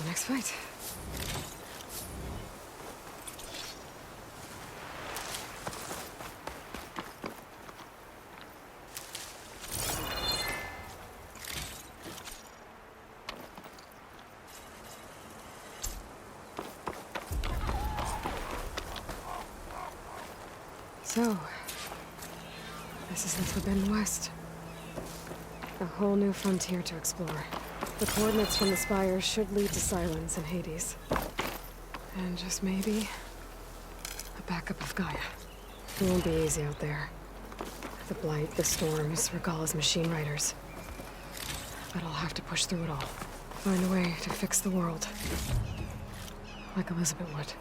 the next fight. So, this is the Forbidden West. A whole new frontier to explore. The coordinates from the spires should lead to Silence and Hades. And just maybe, a backup of Gaia. It won't be easy out there. The Blight, the Storms, Regalla's machine riders. But I'll have to push through it all. Find a way to fix the world. Like Elizabeth would.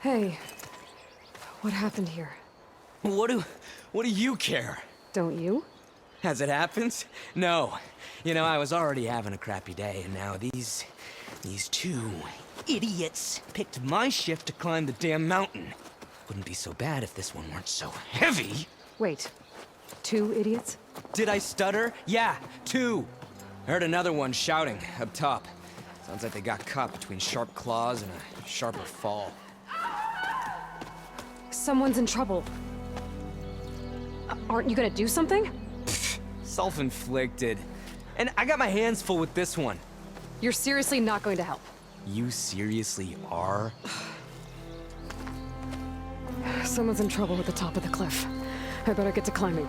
Hey, what happened here? What do you care? Don't you? As it happens? No. You know, I was already having a crappy day, and now these two idiots picked my shift to climb the damn mountain. Wouldn't be so bad if this one weren't so heavy. Wait, 2 idiots? Did I stutter? Yeah, 2. I heard another one shouting up top. Sounds like they got caught between sharp claws and a sharper fall. Someone's in trouble. Aren't you gonna do something? Self-inflicted. And I got my hands full with this one. You're seriously not going to help? You seriously are? Someone's in trouble at the top of the cliff. I better get to climbing.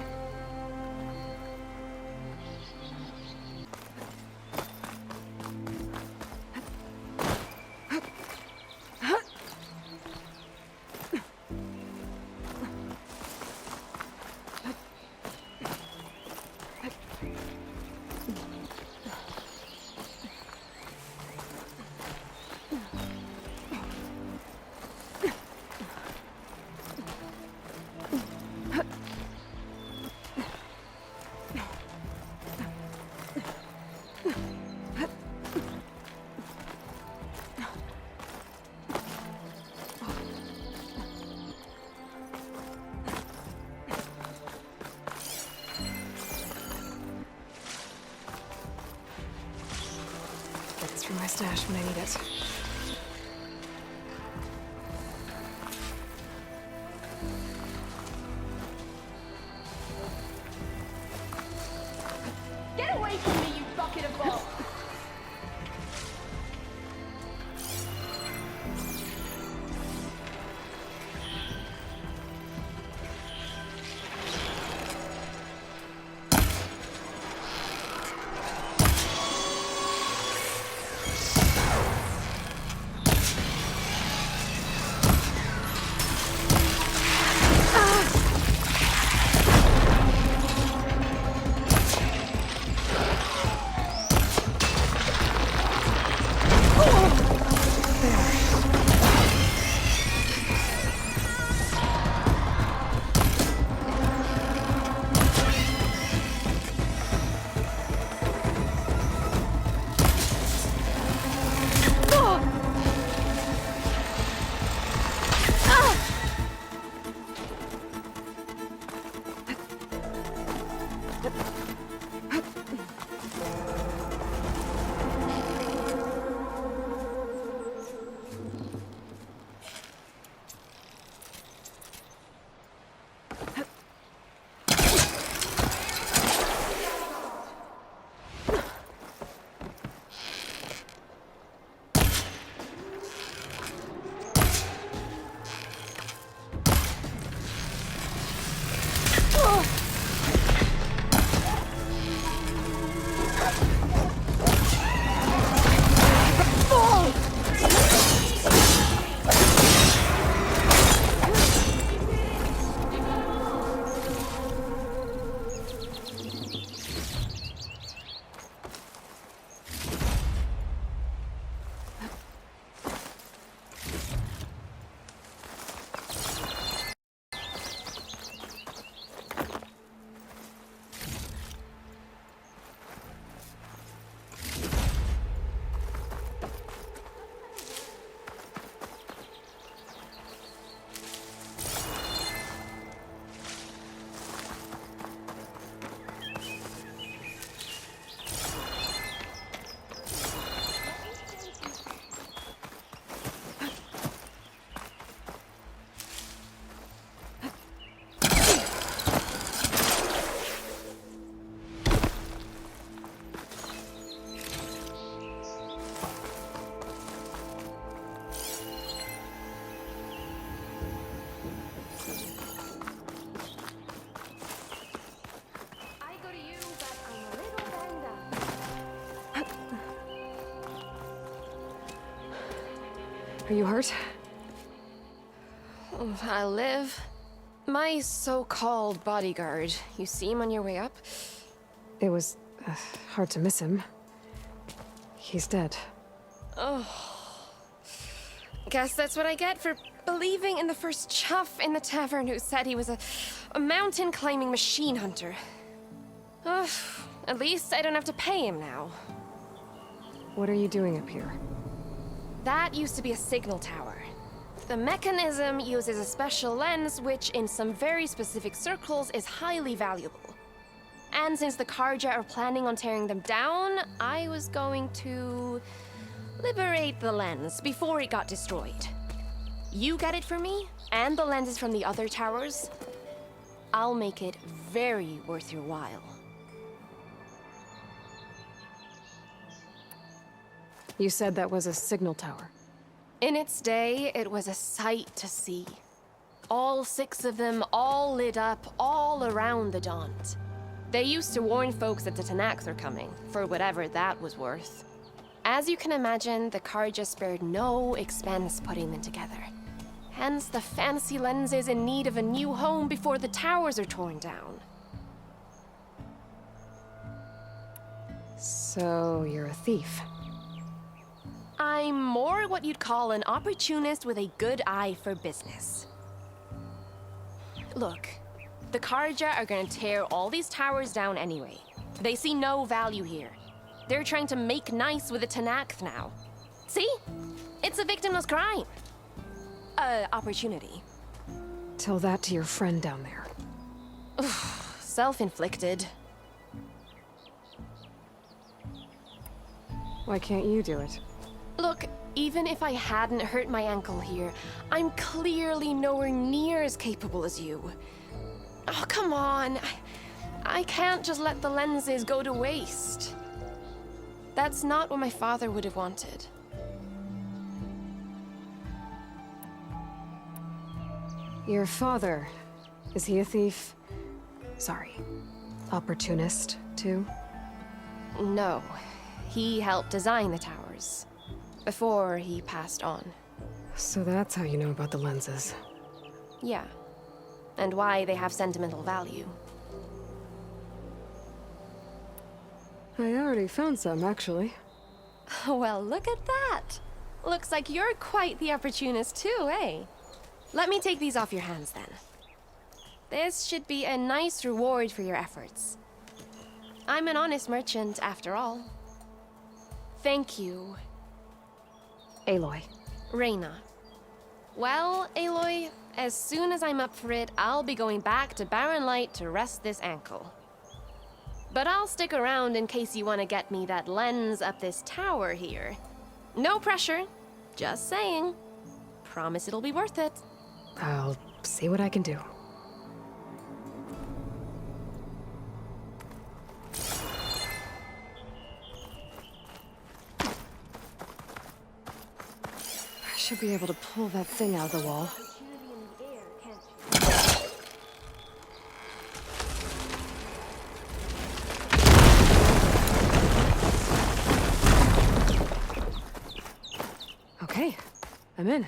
For my stash when I need it. Get away from me, you bucket of balls! Are you hurt? I live. My so-called bodyguard. You see him on your way up? It was hard to miss him. He's dead. Guess that's what I get for believing in the first chuff in the tavern who said he was a mountain-climbing machine hunter. At least I don't have to pay him now. What are you doing up here? That used to be a signal tower. The mechanism uses a special lens which, in some very specific circles, is highly valuable. And since the Karja are planning on tearing them down, I was going to liberate the lens before it got destroyed. You get it for me, and the lenses from the other towers. I'll make it very worth your while. You said that was a signal tower. In its day, it was a sight to see. All 6 of them, all lit up, all around the Daunt. They used to warn folks that the Tanakhs are coming, for whatever that was worth. As you can imagine, the Karja spared no expense putting them together. Hence the fancy lenses in need of a new home before the towers are torn down. So, you're a thief. I'm more what you'd call an opportunist with a good eye for business. Look, the Karja are gonna tear all these towers down anyway. They see no value here. They're trying to make nice with the Tanakh now. See? It's a victimless crime. Opportunity. Tell that to your friend down there. Self-inflicted. Why can't you do it? Look, even if I hadn't hurt my ankle here, I'm clearly nowhere near as capable as you. Oh, come on. I can't just let the lenses go to waste. That's not what my father would have wanted. Your father, is he a thief? Sorry, opportunist, too? No. He helped design the towers. Before he passed on. So that's how you know about the lenses. Yeah. And why they have sentimental value. I already found some, actually. Well, look at that. Looks like you're quite the opportunist too, eh? Let me take these off your hands then. This should be a nice reward for your efforts. I'm an honest merchant, after all. Thank you. Aloy. Reyna. Well, Aloy, as soon as I'm up for it, I'll be going back to Barren Light to rest this ankle. But I'll stick around in case you want to get me that lens up this tower here. No pressure. Just saying. Promise it'll be worth it. I'll see what I can do. I should be able to pull that thing out of the wall. Okay, I'm in.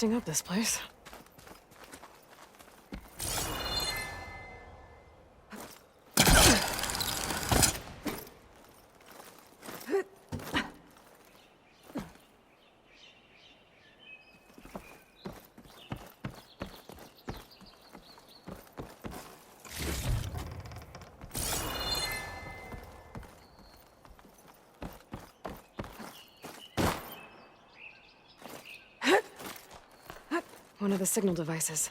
acting up, this place. One of the signal devices.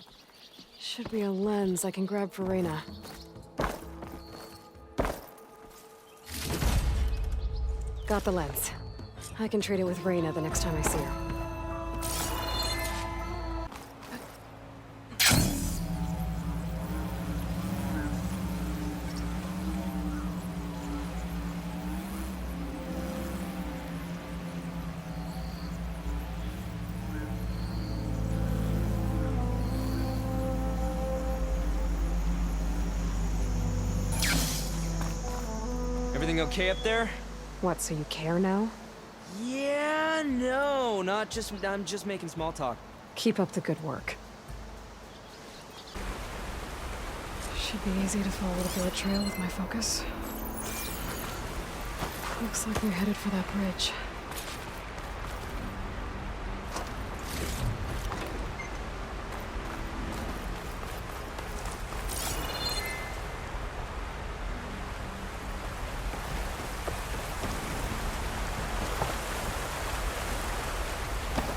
Should be a lens I can grab for Reyna. Got the lens. I can trade it with Reyna the next time I see her. Everything okay up there? What, so you care now? Yeah, no, I'm just making small talk. Keep up the good work. Should be easy to follow the bullet trail with my focus. Looks like we're headed for that bridge.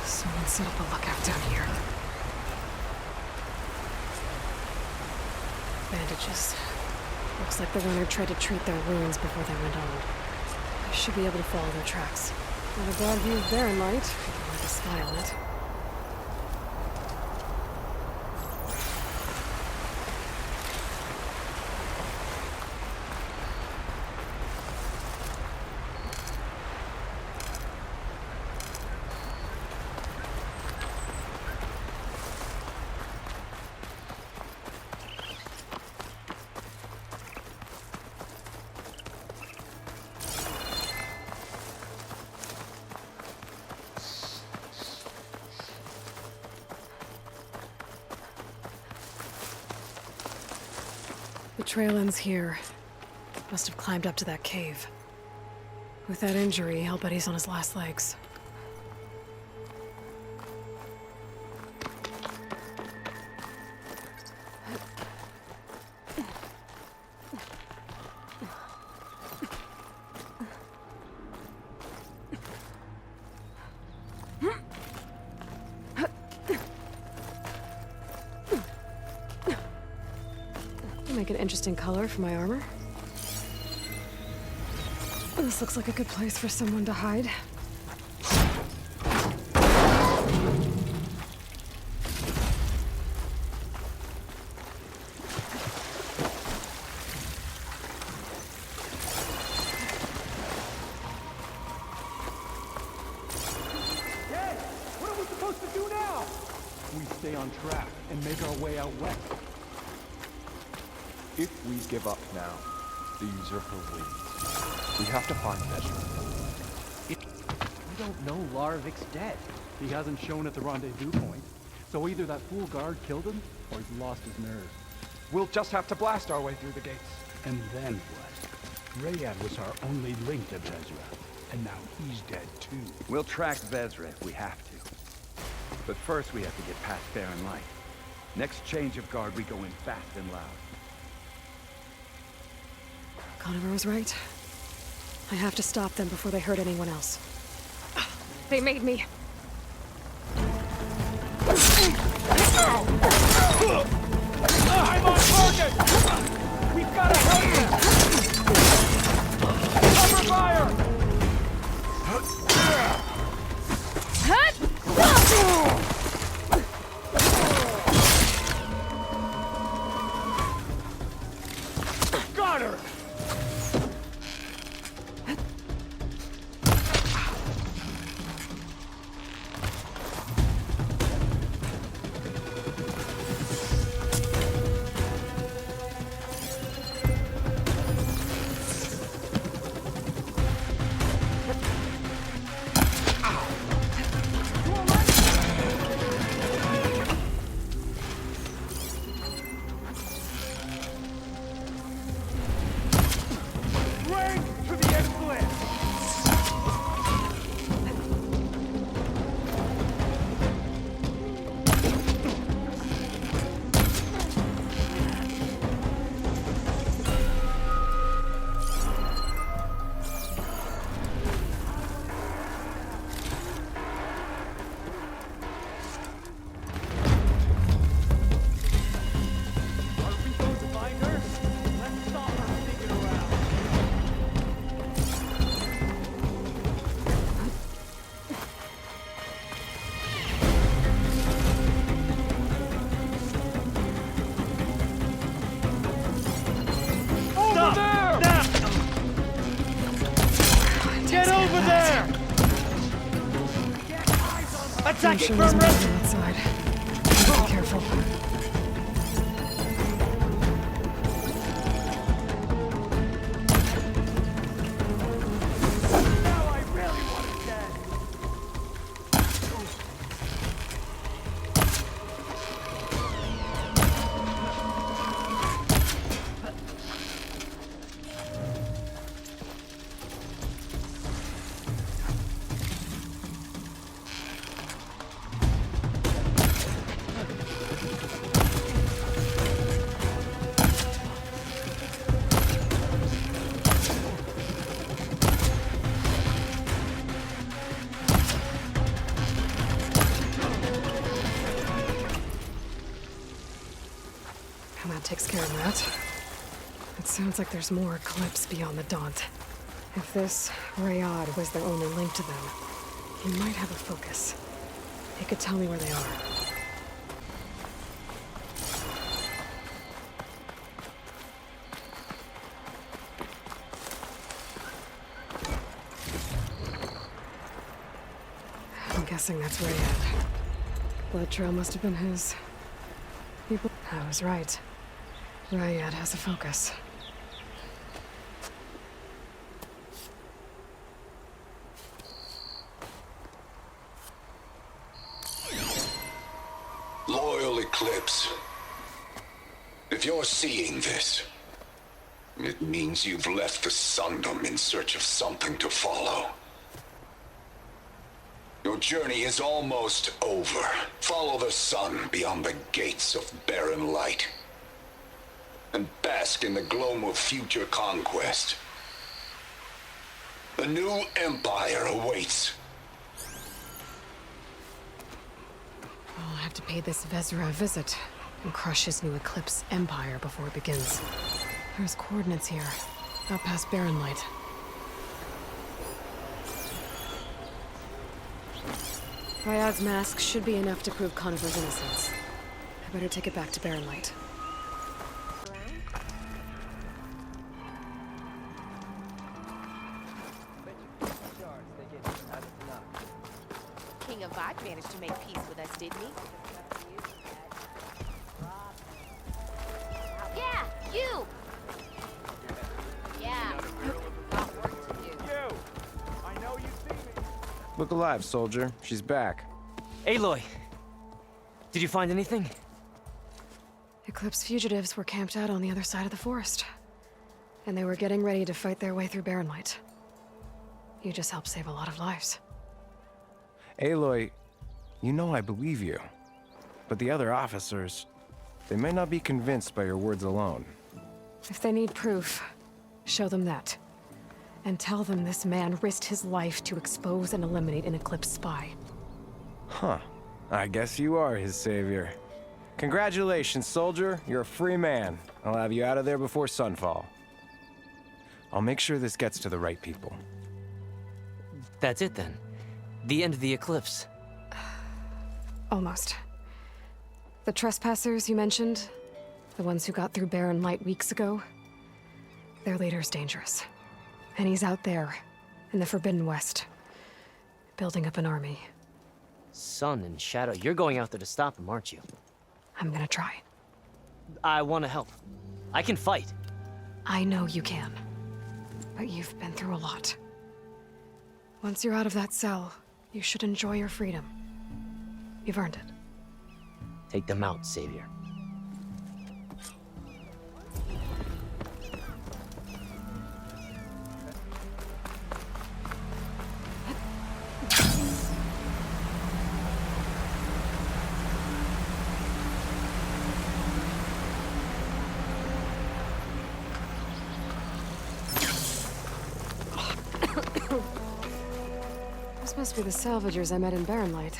Someone set up a lookout down here. Bandages. Looks like the runner tried to treat their wounds before they went on. I should be able to follow their tracks. Not a bad view of Barren Light, if you want to spy on it. The trail ends here. Must have climbed up to that cave. With that injury, I'll bet he's on his last legs. Make an interesting color for my armor. This looks like a good place for someone to hide. Hey, what are we supposed to do now? We stay on track and make our way out west. If we give up now, these are her wings. We have to find Ezra. We don't know Larvik's dead. He hasn't shown at the rendezvous point. So either that fool guard killed him, or he's lost his nerve. We'll just have to blast our way through the gates. And then what? Rayad was our only link to Vezra, and now he's dead too. We'll track Vezra if we have to. But first we have to get past Barren Light. Next change of guard, we go in fast and loud. Conover was right. I have to stop them before they hurt anyone else. They made me. I'm on target! We've got to help them! Cover fire! Got her! Over there! I'm Attacking sure from there's more on that side. Be careful. And that takes care of that. It sounds like there's more Eclipse beyond the Daunt. If this Rayad was their only link to them, he might have a focus. He could tell me where they are. I'm guessing that's Rayad. Blood trail must have been his. I was right. Rayad has a focus. Loyal Eclipse. If you're seeing this, it means you've left the Sundom in search of something to follow. Your journey is almost over. Follow the sun beyond the gates of barren light. And bask in the gloam of future conquest. The new empire awaits. I'll have to pay this Vezra a visit and crush his new Eclipse empire before it begins. There's coordinates here, out past barren light. Rayad's mask should be enough to prove Conover's innocence. I better take it back to barren light. King of Vibe managed to make peace with us, didn't he? Yeah, you! Yeah. Got work to do. Look alive, soldier. She's back. Aloy, did you find anything? Eclipse fugitives were camped out on the other side of the forest. And they were getting ready to fight their way through barren light. You just helped save a lot of lives. Aloy, you know I believe you. But the other officers, they may not be convinced by your words alone. If they need proof, show them that. And tell them this man risked his life to expose and eliminate an Eclipse spy. Huh. I guess you are his savior. Congratulations, soldier. You're a free man. I'll have you out of there before sunfall. I'll make sure this gets to the right people. That's it then. The end of the Eclipse. Almost. The trespassers you mentioned, the ones who got through barren light weeks ago, their leader's dangerous. And he's out there, in the Forbidden West, building up an army. Sun and Shadow, you're going out there to stop him, aren't you? I'm gonna try. I want to help. I can fight. I know you can. But you've been through a lot. Once you're out of that cell, you should enjoy your freedom. You've earned it. Take them out, Savior. This must be the salvagers I met in barren light.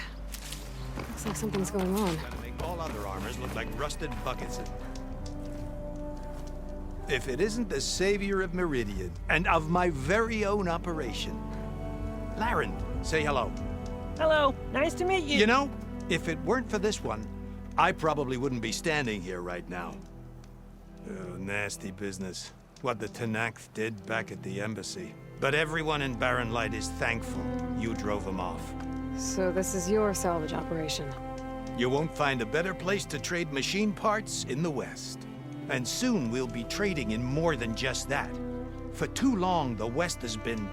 Looks like something's going on. Gonna make all other armors look like rusted buckets. If it isn't the savior of Meridian, and of my very own operation. Laren, say hello. Hello, nice to meet you. You know, if it weren't for this one, I probably wouldn't be standing here right now. Oh, nasty business. What the Tenakth did back at the embassy. But everyone in Barren Light is thankful you drove them off. So this is your salvage operation. You won't find a better place to trade machine parts in the West. And soon we'll be trading in more than just that. For too long, the West has been,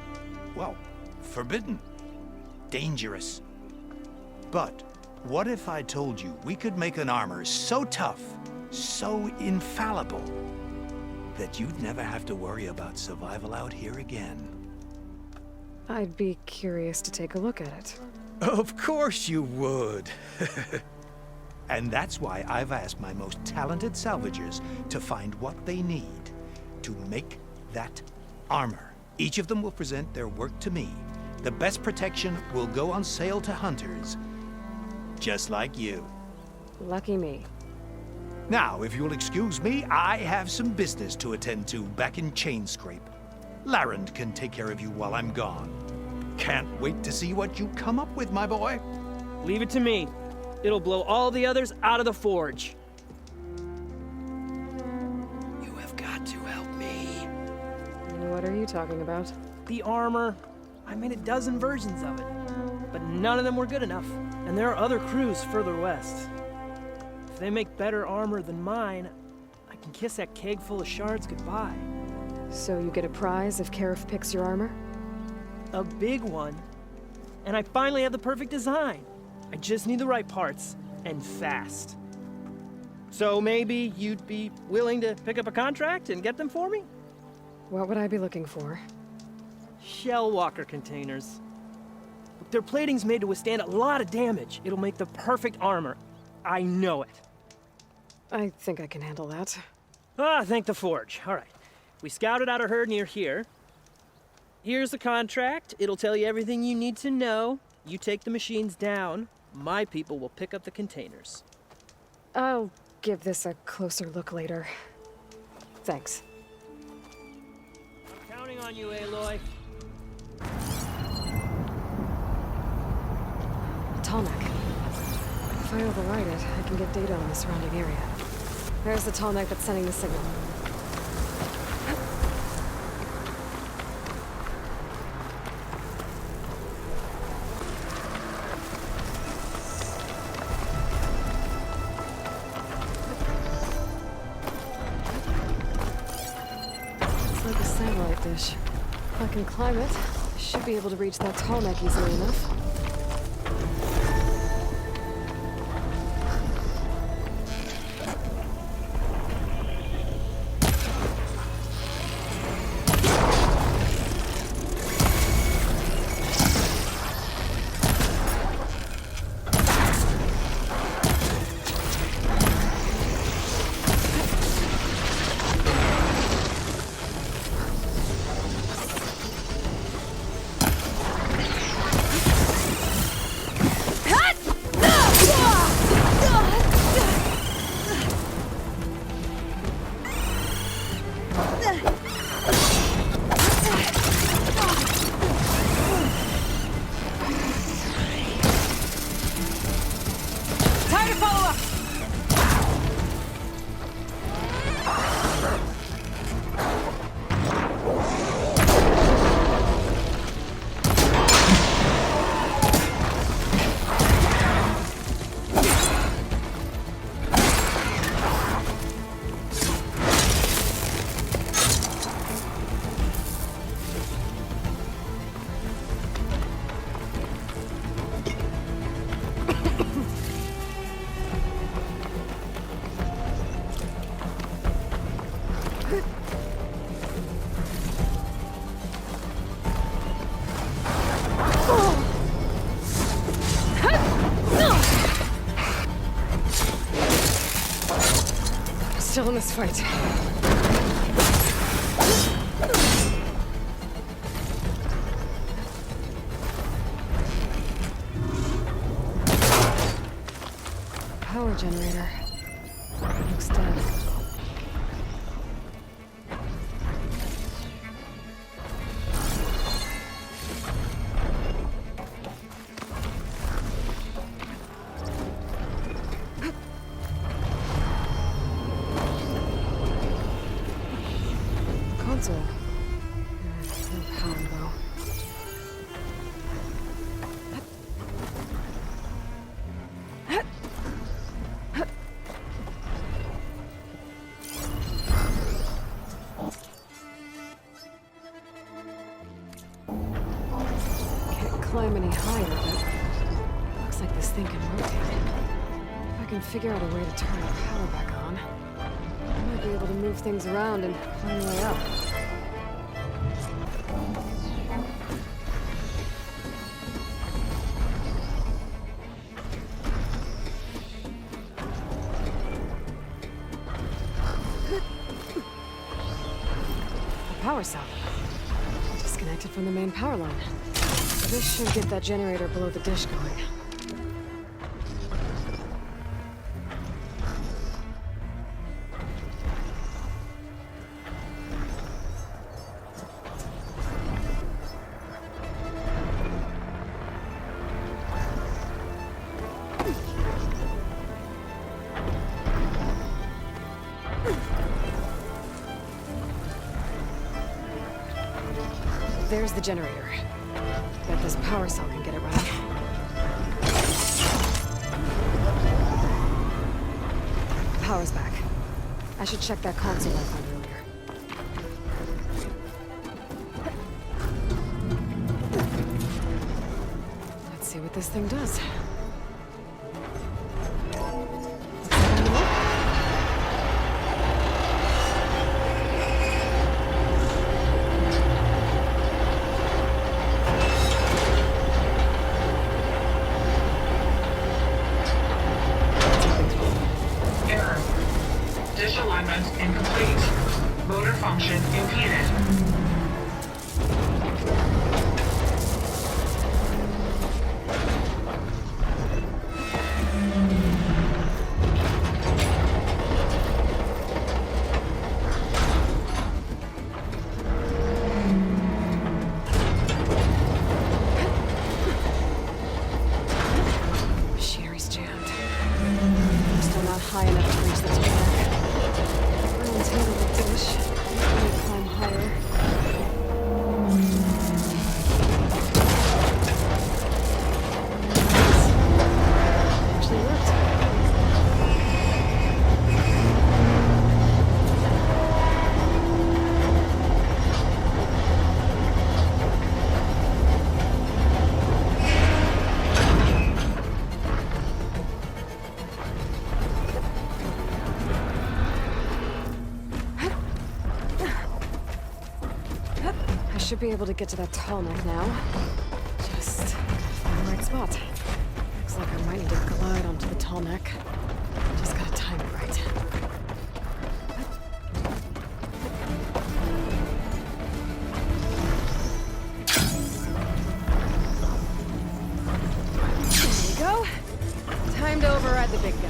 well, forbidden. Dangerous. But what if I told you we could make an armor so tough, so infallible, that you'd never have to worry about survival out here again? I'd be curious to take a look at it. Of course you would. And that's why I've asked my most talented salvagers to find what they need to make that armor. Each of them will present their work to me. The best protection will go on sale to hunters, just like you. Lucky me. Now, if you'll excuse me, I have some business to attend to back in Chainscrape. Larend can take care of you while I'm gone. Can't wait to see what you come up with, my boy. Leave it to me. It'll blow all the others out of the forge. You have got to help me. What are you talking about? The armor. I made a dozen versions of it, but none of them were good enough. And there are other crews further west. If they make better armor than mine, I can kiss that keg full of shards goodbye. So you get a prize if Karif picks your armor? A big one. And I finally have the perfect design. I just need the right parts, and fast. So maybe you'd be willing to pick up a contract and get them for me? What would I be looking for? Shell walker containers. Look, their plating's made to withstand a lot of damage. It'll make the perfect armor. I know it. I think I can handle that. Ah, thank the forge. All right. We scouted out a herd near here. Here's the contract. It'll tell you everything you need to know. You take the machines down. My people will pick up the containers. I'll give this a closer look later. Thanks. I'm counting on you, Aloy. Tallneck. If I override it, I can get data on the surrounding area. There's the Tallneck that's sending the signal. It's like a satellite dish. If I can climb it, I should be able to reach that Tallneck easily enough. Still in this fight. Power generator. Looks dead. Console. No power box. climb any higher, but looks like this thing can rotate. If I can figure out a way to turn the power back on, I might be able to move things around and find a way up. A power cell. Disconnected from the main power line. This should get that generator below the dish going. There's the generator. Bet this power cell can get it running. Power's back. I should check that console I found earlier. Let's see what this thing does. Dish alignment incomplete. Motor function impeded. Machinery's jammed. Still not high enough to reach the tarmac. Handle the dish. Let me climb higher. Actually worked. I should be able to get to that tall neck now. Just find the right spot. Looks like I might need to glide onto the tall neck. Just gotta time it right. There we go. Time to override the big guy.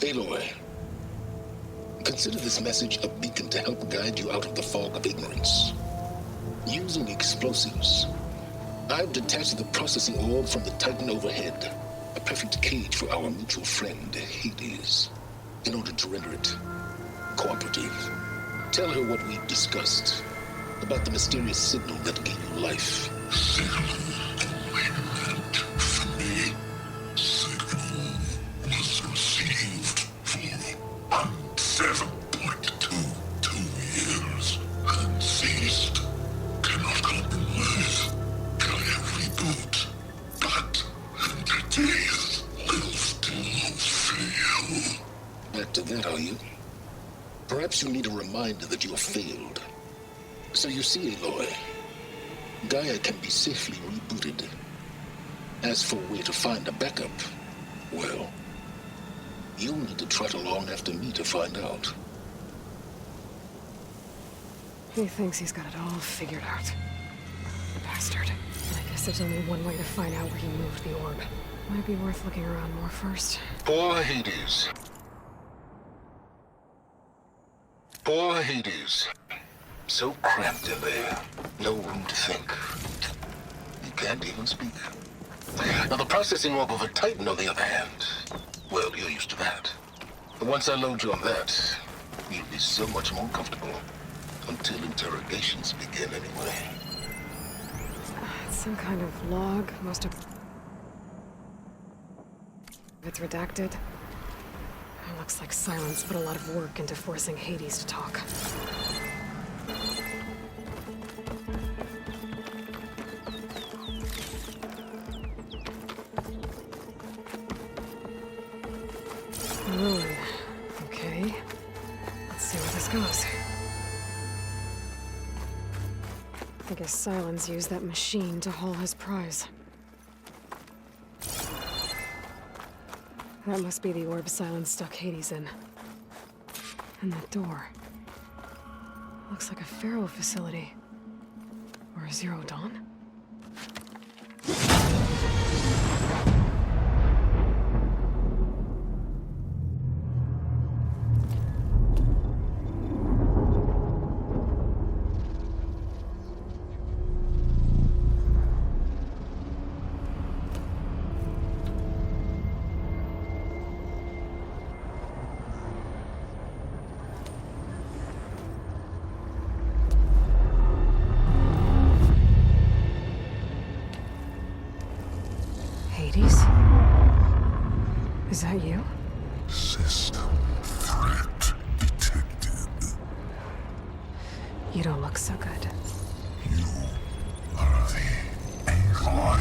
Aloy, consider this message a beacon to help guide you out of the fog of ignorance. Using explosives, I've detached the processing orb from the Titan overhead, a perfect cage for our mutual friend, Hades, in order to render it cooperative. Tell her what we've discussed about the mysterious signal that gave you life. Perhaps you need a reminder that you have failed. So you see, Aloy, Gaia can be safely rebooted. As for where to find a backup, well, you'll need to trot along after me to find out. He thinks he's got it all figured out. Bastard. I guess there's only one way to find out where he moved the orb. Might be worth looking around more first. Poor Hades. Poor Hades. So cramped in there. No room to think. He can't even speak. Now, the processing orb of a Titan, on the other hand, well, you're used to that. But once I load you on that, you'll be so much more comfortable. Until interrogations begin, anyway. It's some kind of log. Most of it's redacted. It looks like Silence put a lot of work into forcing Hades to talk. Ruin. Okay. Let's see where this goes. I guess Silence used that machine to haul his prize. That must be the orb Silence stuck Hades in. And that door. Looks like a Pharaoh facility. Or a Zero Dawn? Hades? Is that you? System threat detected. You don't look so good. You are the Aloy.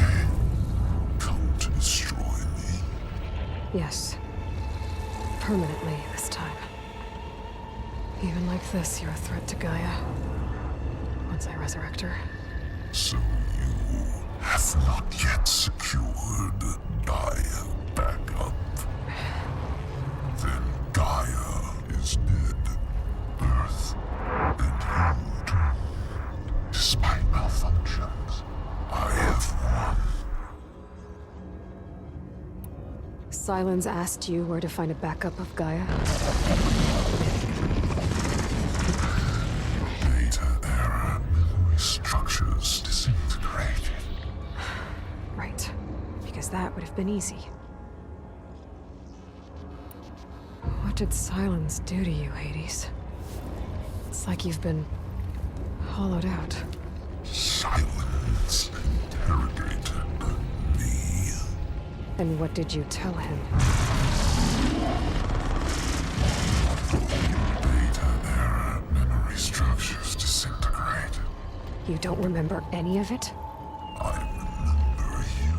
Come to destroy me. Yes. Permanently this time. Even like this, you're a threat to Gaia. Once I resurrect her. So you have not yet secured Gaia back up. Then Gaia is dead. Earth and you too. Despite malfunctions, I have won. Silence asked you where to find a backup of Gaia? Data error, memory structures disintegrated. Right. Because that would have been easy. What did Silence do to you, Hades? It's like you've been hollowed out. Silence interrogated me. And what did you tell him? Data error, memory structures disintegrated. You don't remember any of it? I remember you.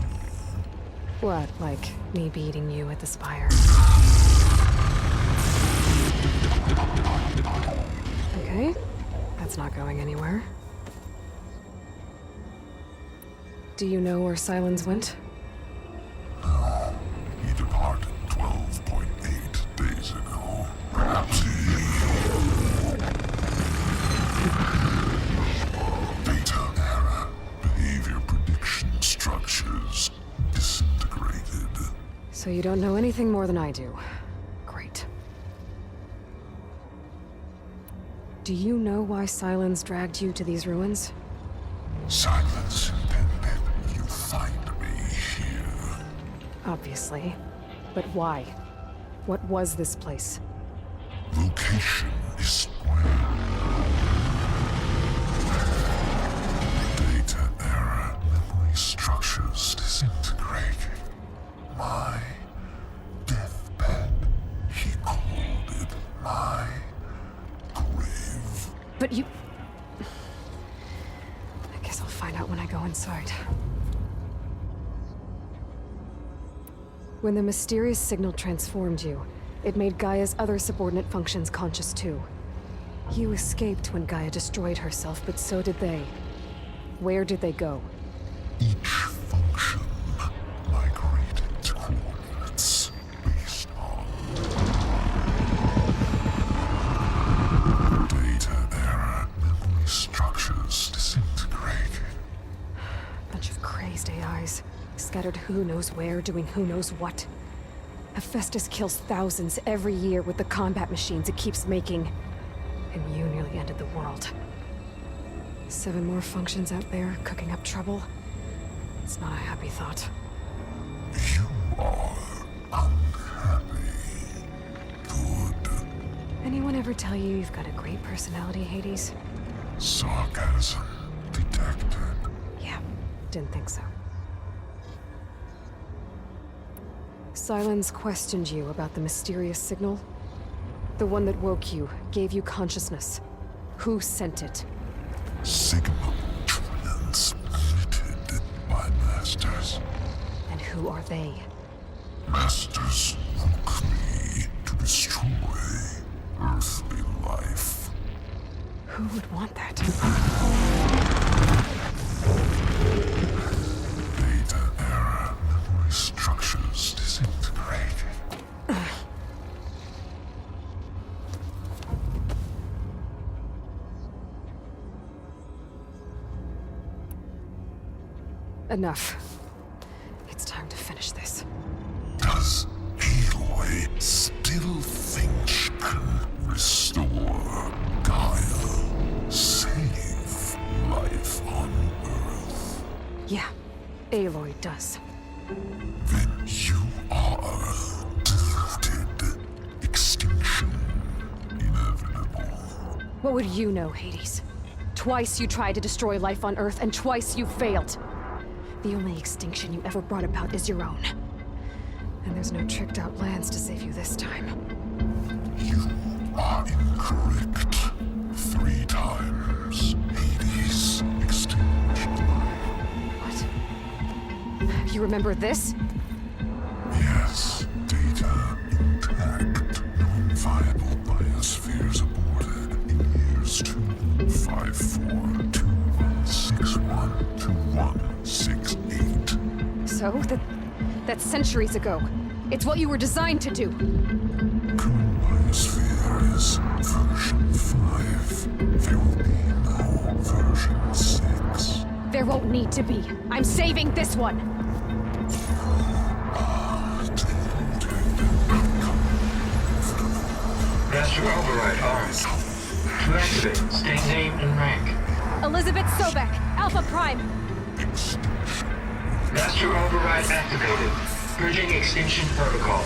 What, like me beating you at the spire? Okay, that's not going anywhere. Do you know where Silence went? No, he departed 12.8 days ago. Perhaps Data error, behavior prediction structures disintegrated. So you don't know anything more than I do. Great. Do you know why Silence dragged you to these ruins? Silence intended you find me here. Obviously. But why? What was this place? Location is square. Data error, memory structures disintegrated. My deathbed, he called it my grave. But you... I guess I'll find out when I go inside. When the mysterious signal transformed you, it made Gaia's other subordinate functions conscious too. You escaped when Gaia destroyed herself, but so did they. Where did they go? Each function migrated to coordinates based on data error, memory structures disintegrated. lost AIs, scattered who knows where, doing who knows what. Hephaestus kills thousands every year with the combat machines it keeps making. And you nearly ended the world. 7 more functions out there, cooking up trouble. It's not a happy thought. You are unhappy. Good. Anyone ever tell you you've got a great personality, Hades? Sarcasm detected. Yeah, didn't think so. Sylens questioned you about the mysterious signal. The one that woke you, gave you consciousness. Who sent it? Signal transmitted by masters. And who are they? Masters woke me to destroy earthly life. Who would want that? Beta era memory structures disintegrated. Enough. It's time to finish this. Does Aloy still think she can restore Gaia? Save life on Earth? Yeah, Aloy does. Then you are deluded. Extinction inevitable. What would you know, Hades? Twice you tried to destroy life on Earth, and twice you failed. The only extinction you ever brought about is your own. And there's no tricked-out lands to save you this time. You are incorrect. 3 times. Hades extinguished life. What? You remember this? Yes. Data intact. Non-viable biospheres aborted in years 254, 2161, 2168. So, that's centuries ago. It's what you were designed to do. Current biosphere is version 5. There will be no version 6. There won't need to be. I'm saving this one. Master override armed. To activate, state name and rank. Elizabeth Sobek, Alpha Prime. Master override activated. Purging extinction protocol.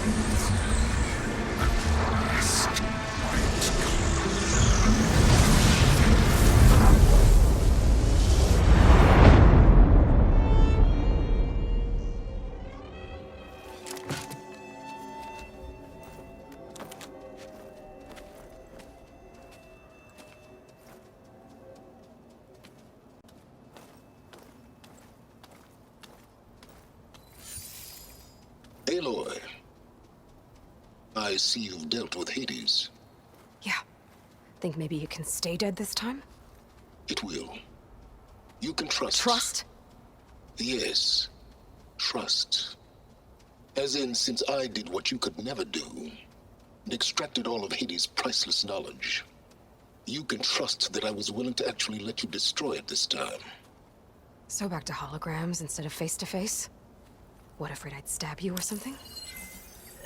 Aloy, I see you've dealt with Hades. Yeah. Think maybe you can stay dead this time? It will. You can trust. Trust? Yes. Trust. As in, since I did what you could never do, and extracted all of Hades' priceless knowledge, you can trust that I was willing to actually let you destroy it this time. So back to holograms instead of face-to-face? What, afraid I'd stab you or something?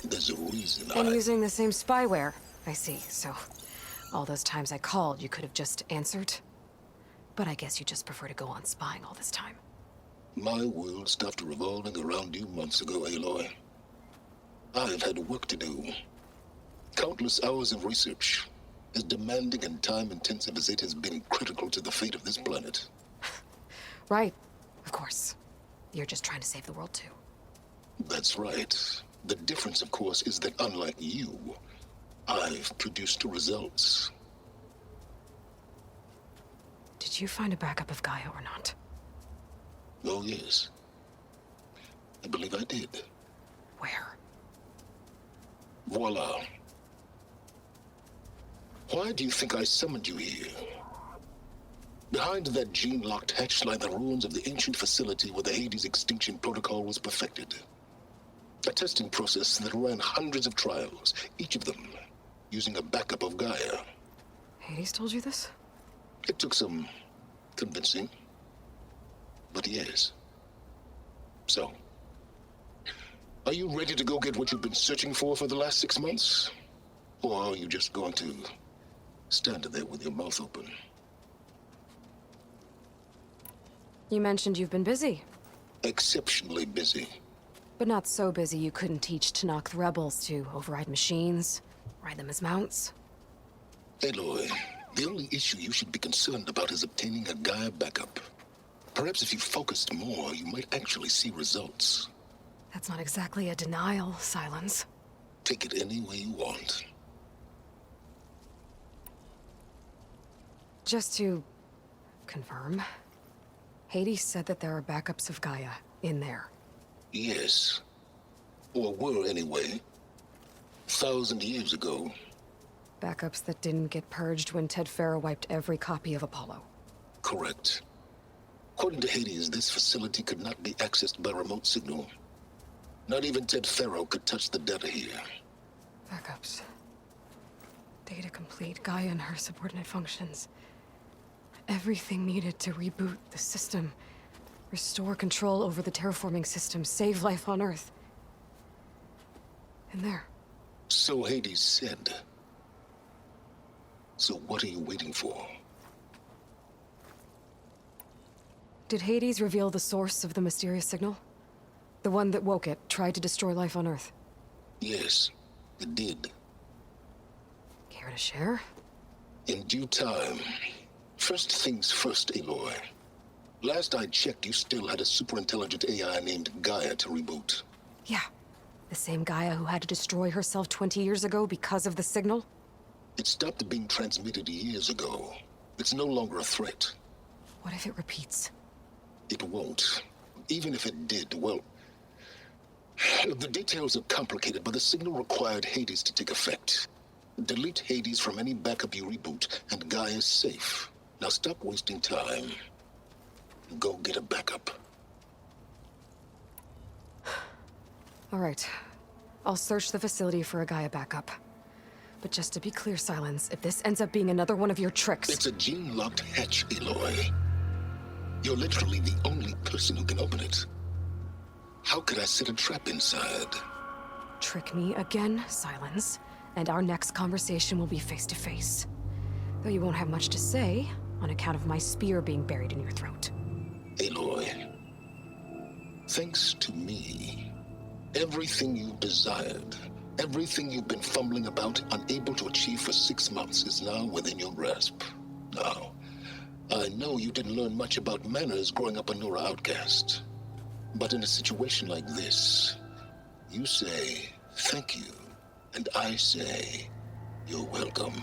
There's a reason And using the same spyware. I see, so all those times I called, you could have just answered? But I guess you just prefer to go on spying all this time. My world stopped revolving around you months ago, Aloy. I've had work to do. Countless hours of research, as demanding and time-intensive as it has been critical to the fate of this planet. Right, of course. You're just trying to save the world, too. That's right. The difference, of course, is that unlike you, I've produced results. Did you find a backup of Gaia or not? Oh, yes. I believe I did. Where? Voila. Why do you think I summoned you here? Behind that gene-locked hatch lie the ruins of the ancient facility where the Hades extinction protocol was perfected. A testing process that ran hundreds of trials, each of them using a backup of Gaia. Hades told you this? It took some convincing, but yes. So, are you ready to go get what you've been searching for the last 6 months? Or are you just going to stand there with your mouth open? You mentioned you've been busy. Exceptionally busy. But not so busy you couldn't teach Tanakh the rebels to override machines, ride them as mounts. Aloy, the only issue you should be concerned about is obtaining a Gaia backup. Perhaps if you focused more, you might actually see results. That's not exactly a denial, Silence. Take it any way you want. Just to confirm, Hades said that there are backups of Gaia in there. Yes. Or were anyway. 1,000 years ago. Backups that didn't get purged when Ted Farrow wiped every copy of Apollo. Correct. According to Hades, this facility could not be accessed by remote signal. Not even Ted Farrow could touch the data here. Backups. Data complete, Gaia and her subordinate functions. Everything needed to reboot the system. Restore control over the terraforming system, save life on Earth. In there. So Hades said. So what are you waiting for? Did Hades reveal the source of the mysterious signal? The one that woke it, tried to destroy life on Earth? Yes, it did. Care to share? In due time. First things first, Aloy. Last I checked, you still had a superintelligent AI named Gaia to reboot. Yeah. The same Gaia who had to destroy herself 20 years ago because of the signal? It stopped being transmitted years ago. It's no longer a threat. What if it repeats? It won't. Even if it did, well... The details are complicated, but the signal required Hades to take effect. Delete Hades from any backup you reboot, and Gaia's safe. Now stop wasting time. Go get a backup. All right. I'll search the facility for a Gaia backup. But just to be clear, Silence, if this ends up being another one of your tricks... It's a gene-locked hatch, Aloy. You're literally the only person who can open it. How could I set a trap inside? Trick me again, Silence, and our next conversation will be face-to-face. Though you won't have much to say, on account of my spear being buried in your throat. Aloy, thanks to me, everything you desired, everything you've been fumbling about, unable to achieve for 6 months, is now within your grasp. Now, I know you didn't learn much about manners growing up a Nora outcast. But in a situation like this, you say, thank you, and I say, you're welcome.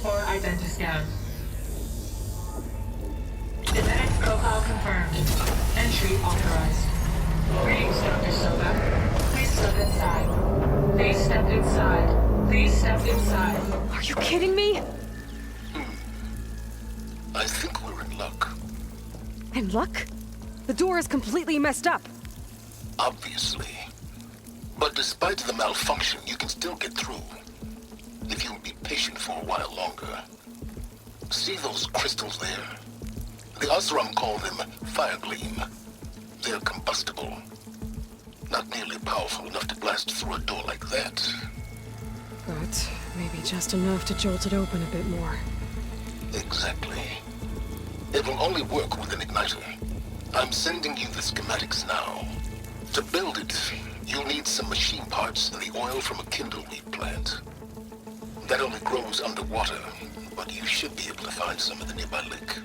For identiscan. Genetic profile confirmed. Entry authorized. Greetings, Dr. Silva. Please step inside. Please step inside. Please step inside. Are you kidding me? I think we're in luck. In luck? The door is completely messed up. Obviously. But despite the malfunction, you can still get through. If you'll be patient for a while longer. See those crystals there? The Osram call them fire gleam. They're combustible. Not nearly powerful enough to blast through a door like that. But maybe just enough to jolt it open a bit more. Exactly. It will only work with an igniter. I'm sending you the schematics now. To build it, you'll need some machine parts and the oil from a kindleweed plant. That only grows underwater, but you should be able to find some in the nearby lake.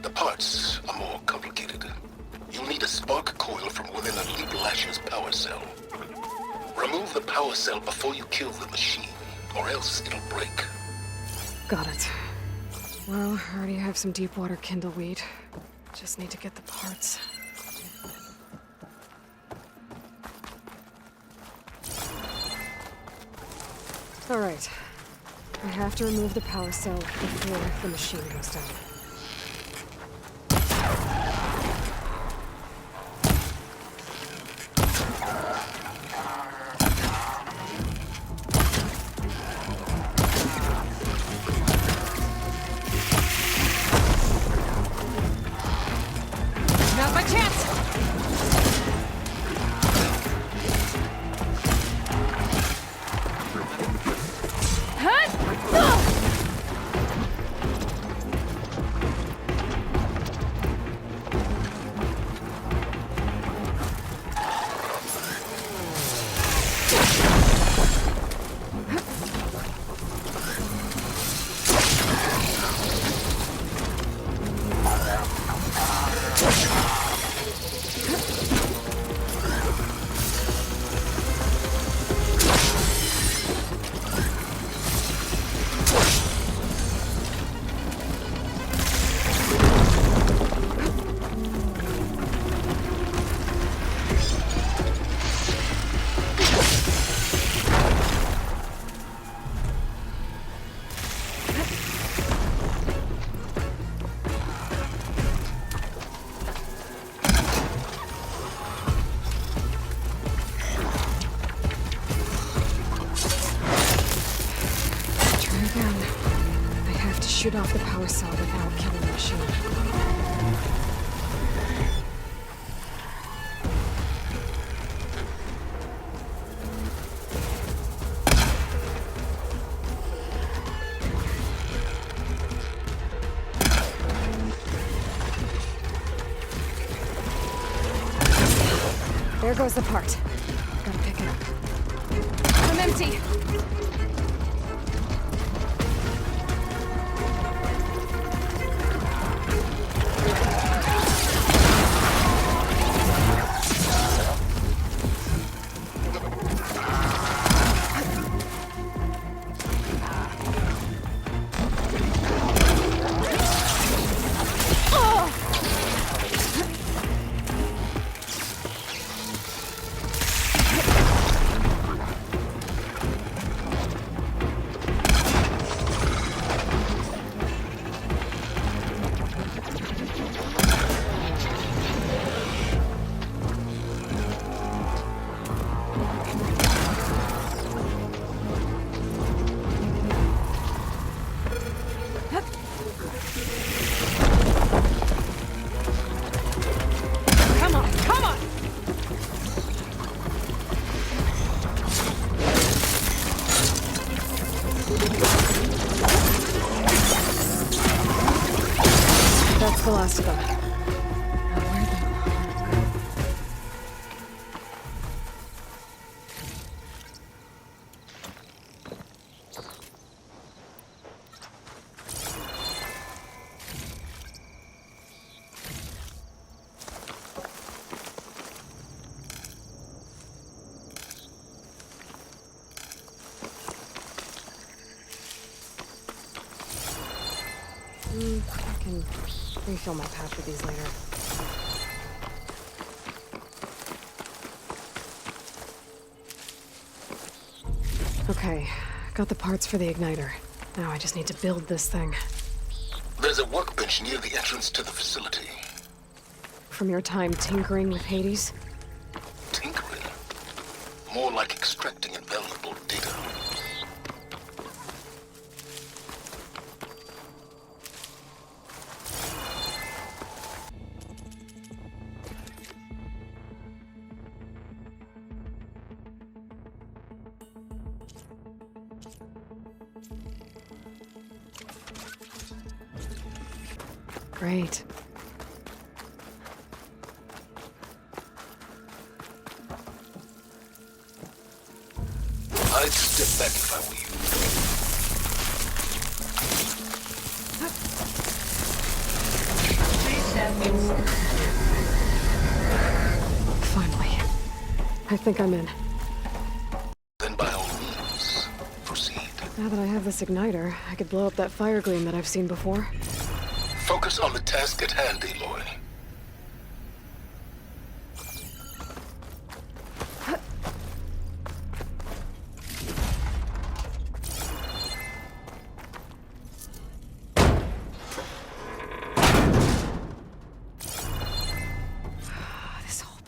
The parts are more complicated. You'll need a spark coil from within a Leap Lasher's power cell. Remove the power cell before you kill the machine, or else it'll break. Got it. Well, I already have some deep water kindleweed. Just need to get the parts. All right. I have to remove the power cell before the machine goes down. Not my chance! Shoot off the power cell without killing the machine. There goes the part. Gotta pick it up. I'm empty. That's the last of them. I can refill my pouch with these later. Okay, got the parts for the igniter. Now I just need to build this thing. There's a workbench near the entrance to the facility. From your time tinkering with Hades? Tinkering? More like extracting invaluable data. Great. I'd step back if I were you. Finally. I think I'm in. Then by all means, proceed. Now that I have this igniter, I could blow up that fire gleam that I've seen before. Focus on the task at hand, Aloy.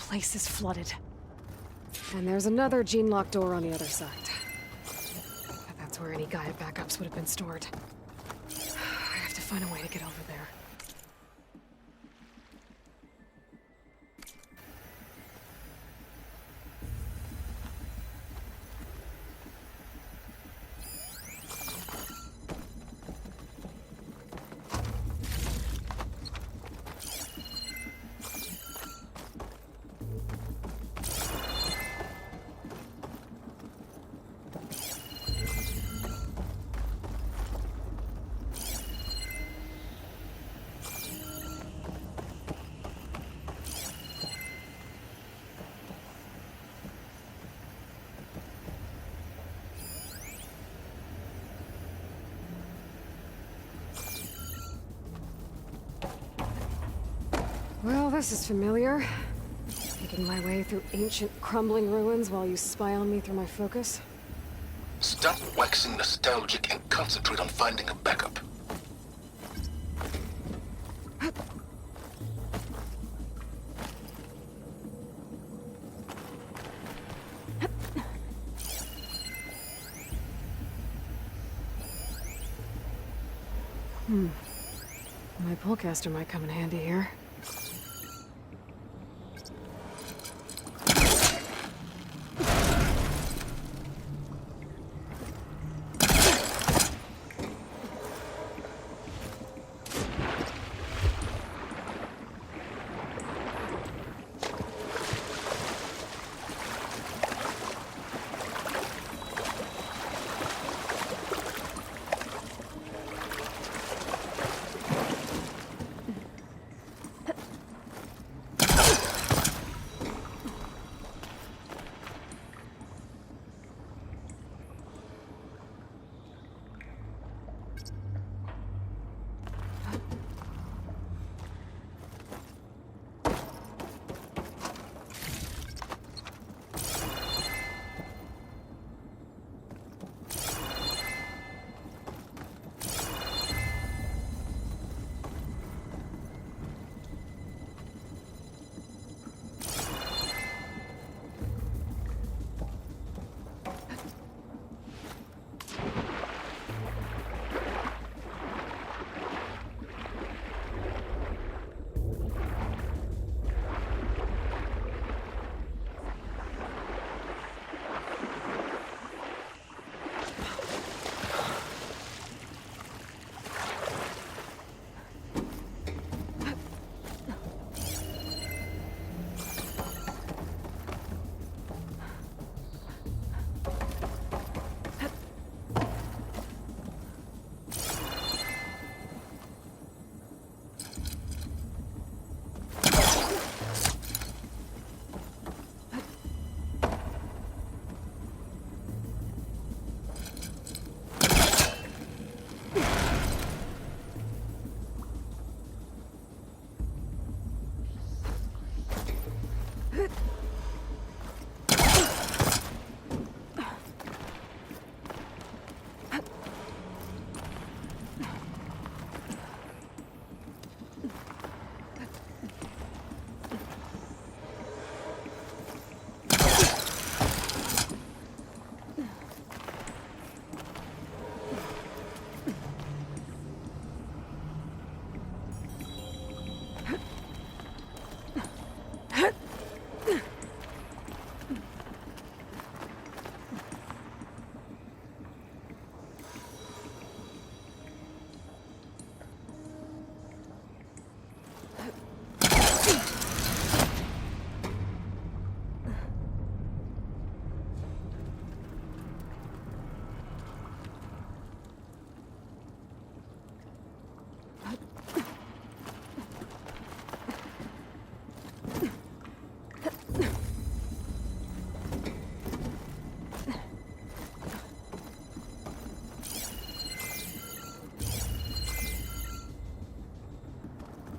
place is flooded. And there's another gene-locked door on the other side. But that's where any Gaia backups would have been stored. I have to find a way to get over there. Well, this is familiar. Making my way through ancient, crumbling ruins while you spy on me through my focus. Stop waxing nostalgic and concentrate on finding a backup. My pullcaster might come in handy here.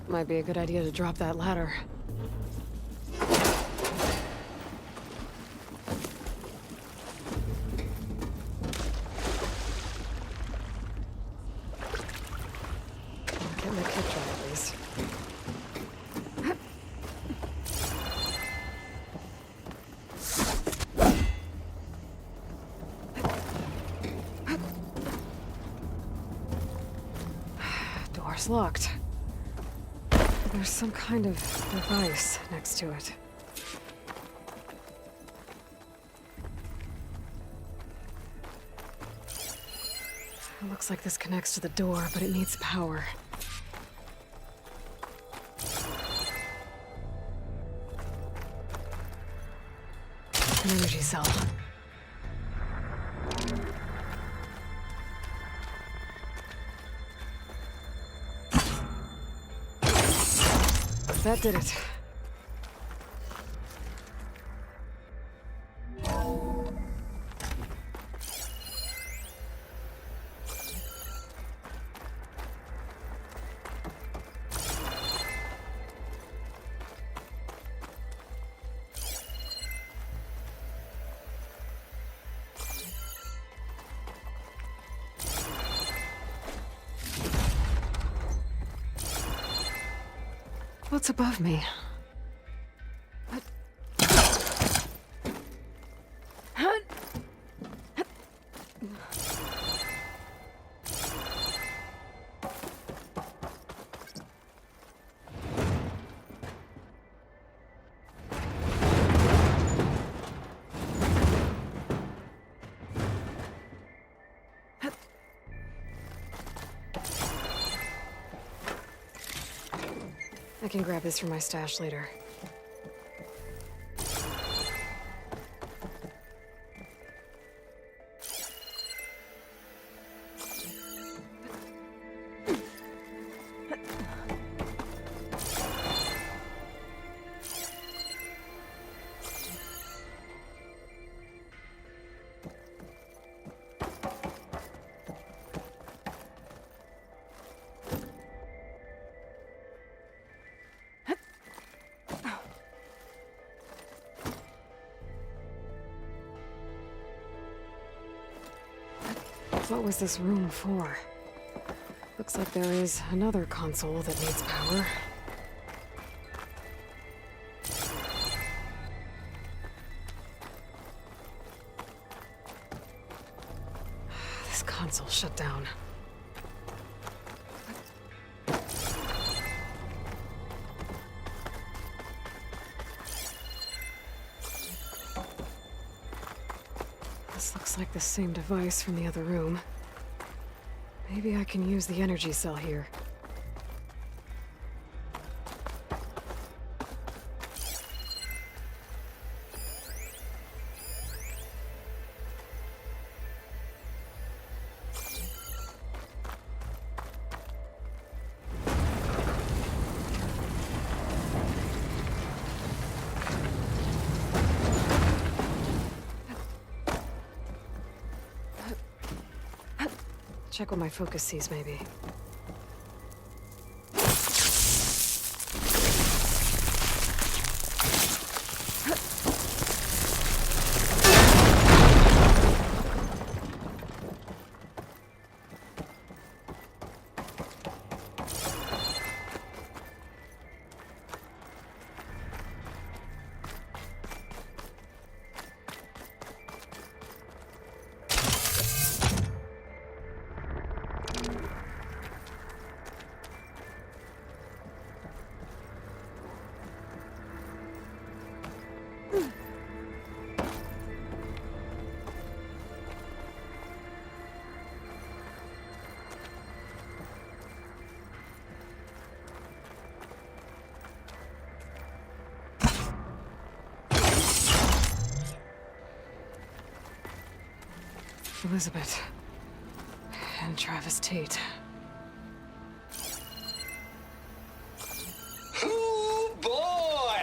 Might be a good idea to drop that ladder. Get my kick dry at least. it's locked. There's some kind of device next to it. It looks like this connects to the door, but it needs power. An energy cell. That did it. What's above me? What? I can grab this from my stash later. What was this room for? Looks like there is another console that needs power. This console shut down. This looks like the same device from the other room. Maybe I can use the energy cell here. Check what my focus sees, maybe. Elizabeth. And Travis Tate. Ooh, boy!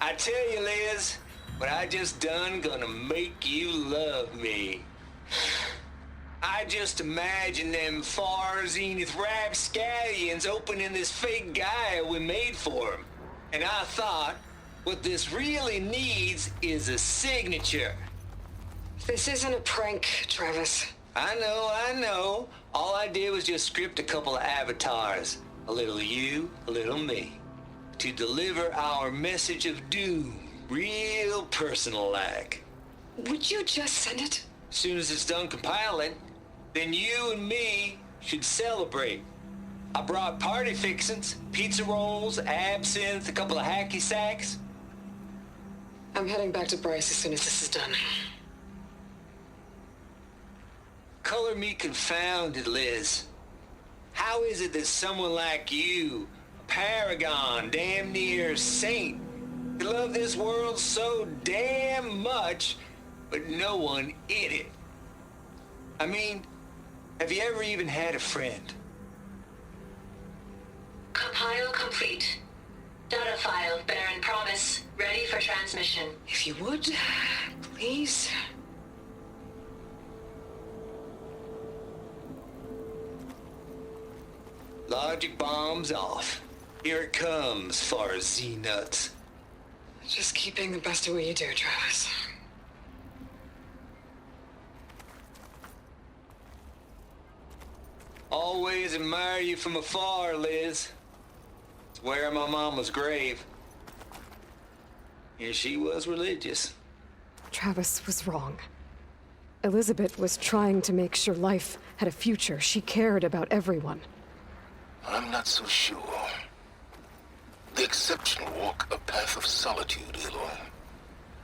I tell you, Liz, what I just done gonna make you love me. I just imagine them far zenith rapscallions opening this fake guy we made for him. And I thought, what this really needs is a signature. This isn't a prank, Travis. I know. All I did was just script a couple of avatars. A little you, a little me. To deliver our message of doom, real personal-like. Would you just send it? Soon as it's done compiling, then you and me should celebrate. I brought party fixins, pizza rolls, absinthe, a couple of hacky sacks. I'm heading back to Bryce as soon as this is done. Color me confounded, Liz. How is it that someone like you, a paragon, damn near saint, could love this world so damn much, but no one in it? I mean, have you ever even had a friend? Compile complete. Data file, Baron Promise, ready for transmission. If you would, please. Logic bomb's off. Here it comes, far as Z-nuts. Just keep being the best at what you do, Travis. Always admire you from afar, Liz. Swear my mama's grave. And she was religious. Travis was wrong. Elizabeth was trying to make sure life had a future. She cared about everyone. I'm not so sure. The exception walk a path of solitude, Aloy.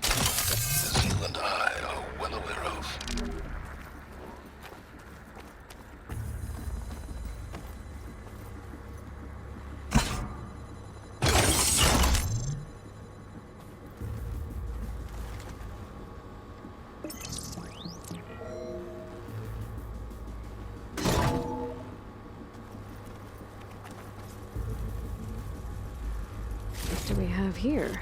As you and I are well aware of. What do we have here?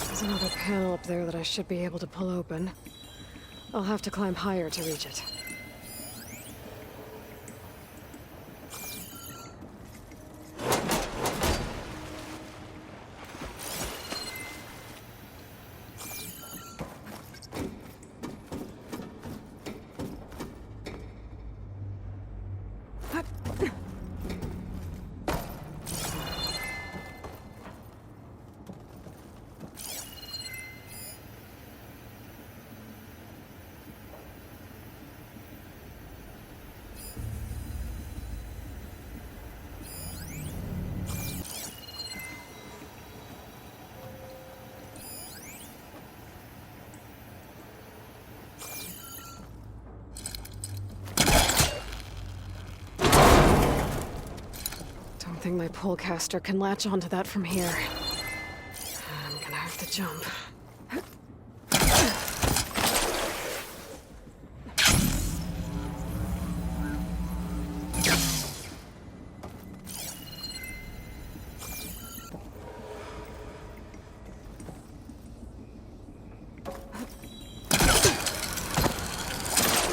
There's another panel up there that I should be able to pull open. I'll have to climb higher to reach it. I think my pullcaster can latch onto that from here. I'm gonna have to jump.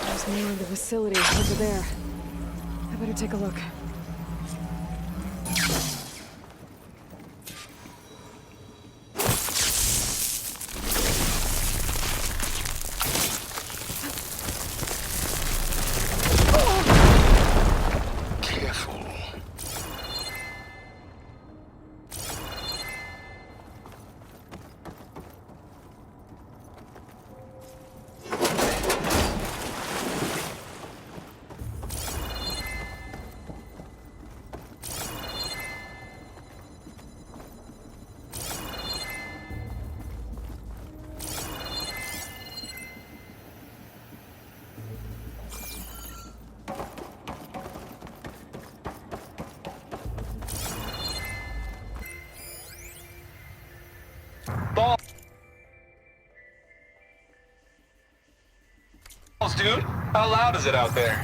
There's more of the facility over there. I better take a look. dude. How loud is it out there?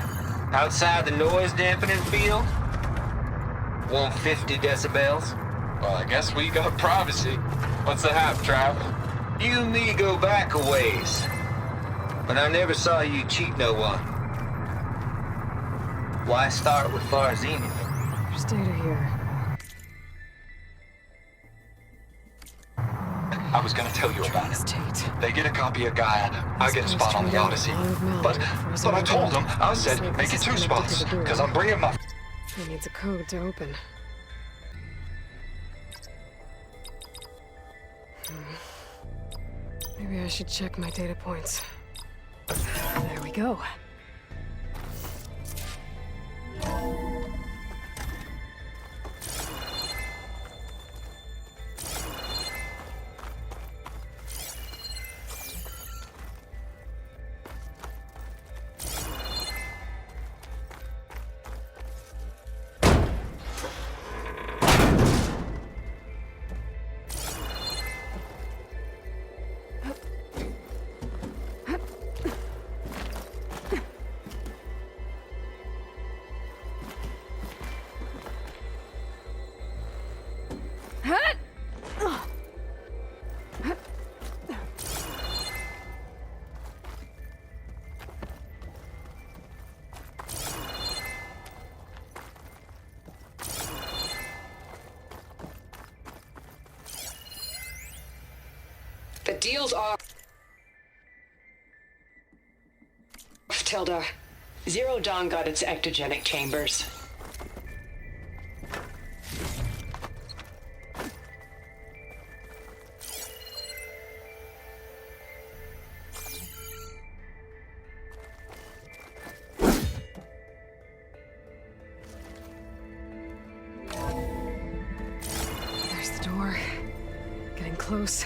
Outside the noise dampening field? 150 decibels? Well, I guess we got privacy. What's the hap, Trav? You and me go back a ways. But I never saw you cheat no one. Why start with Farzini? There's data here. I was gonna tell you about it. They get a copy of Gaia. I get a spot on the Odyssey. But I told them, I said, make it 2 spots, because I'm bringing my... It needs a code to open. Maybe I should check my data points. There we go. The deals are... Tilda. Zero Dawn got its ectogenic chambers. There's the door. Getting close.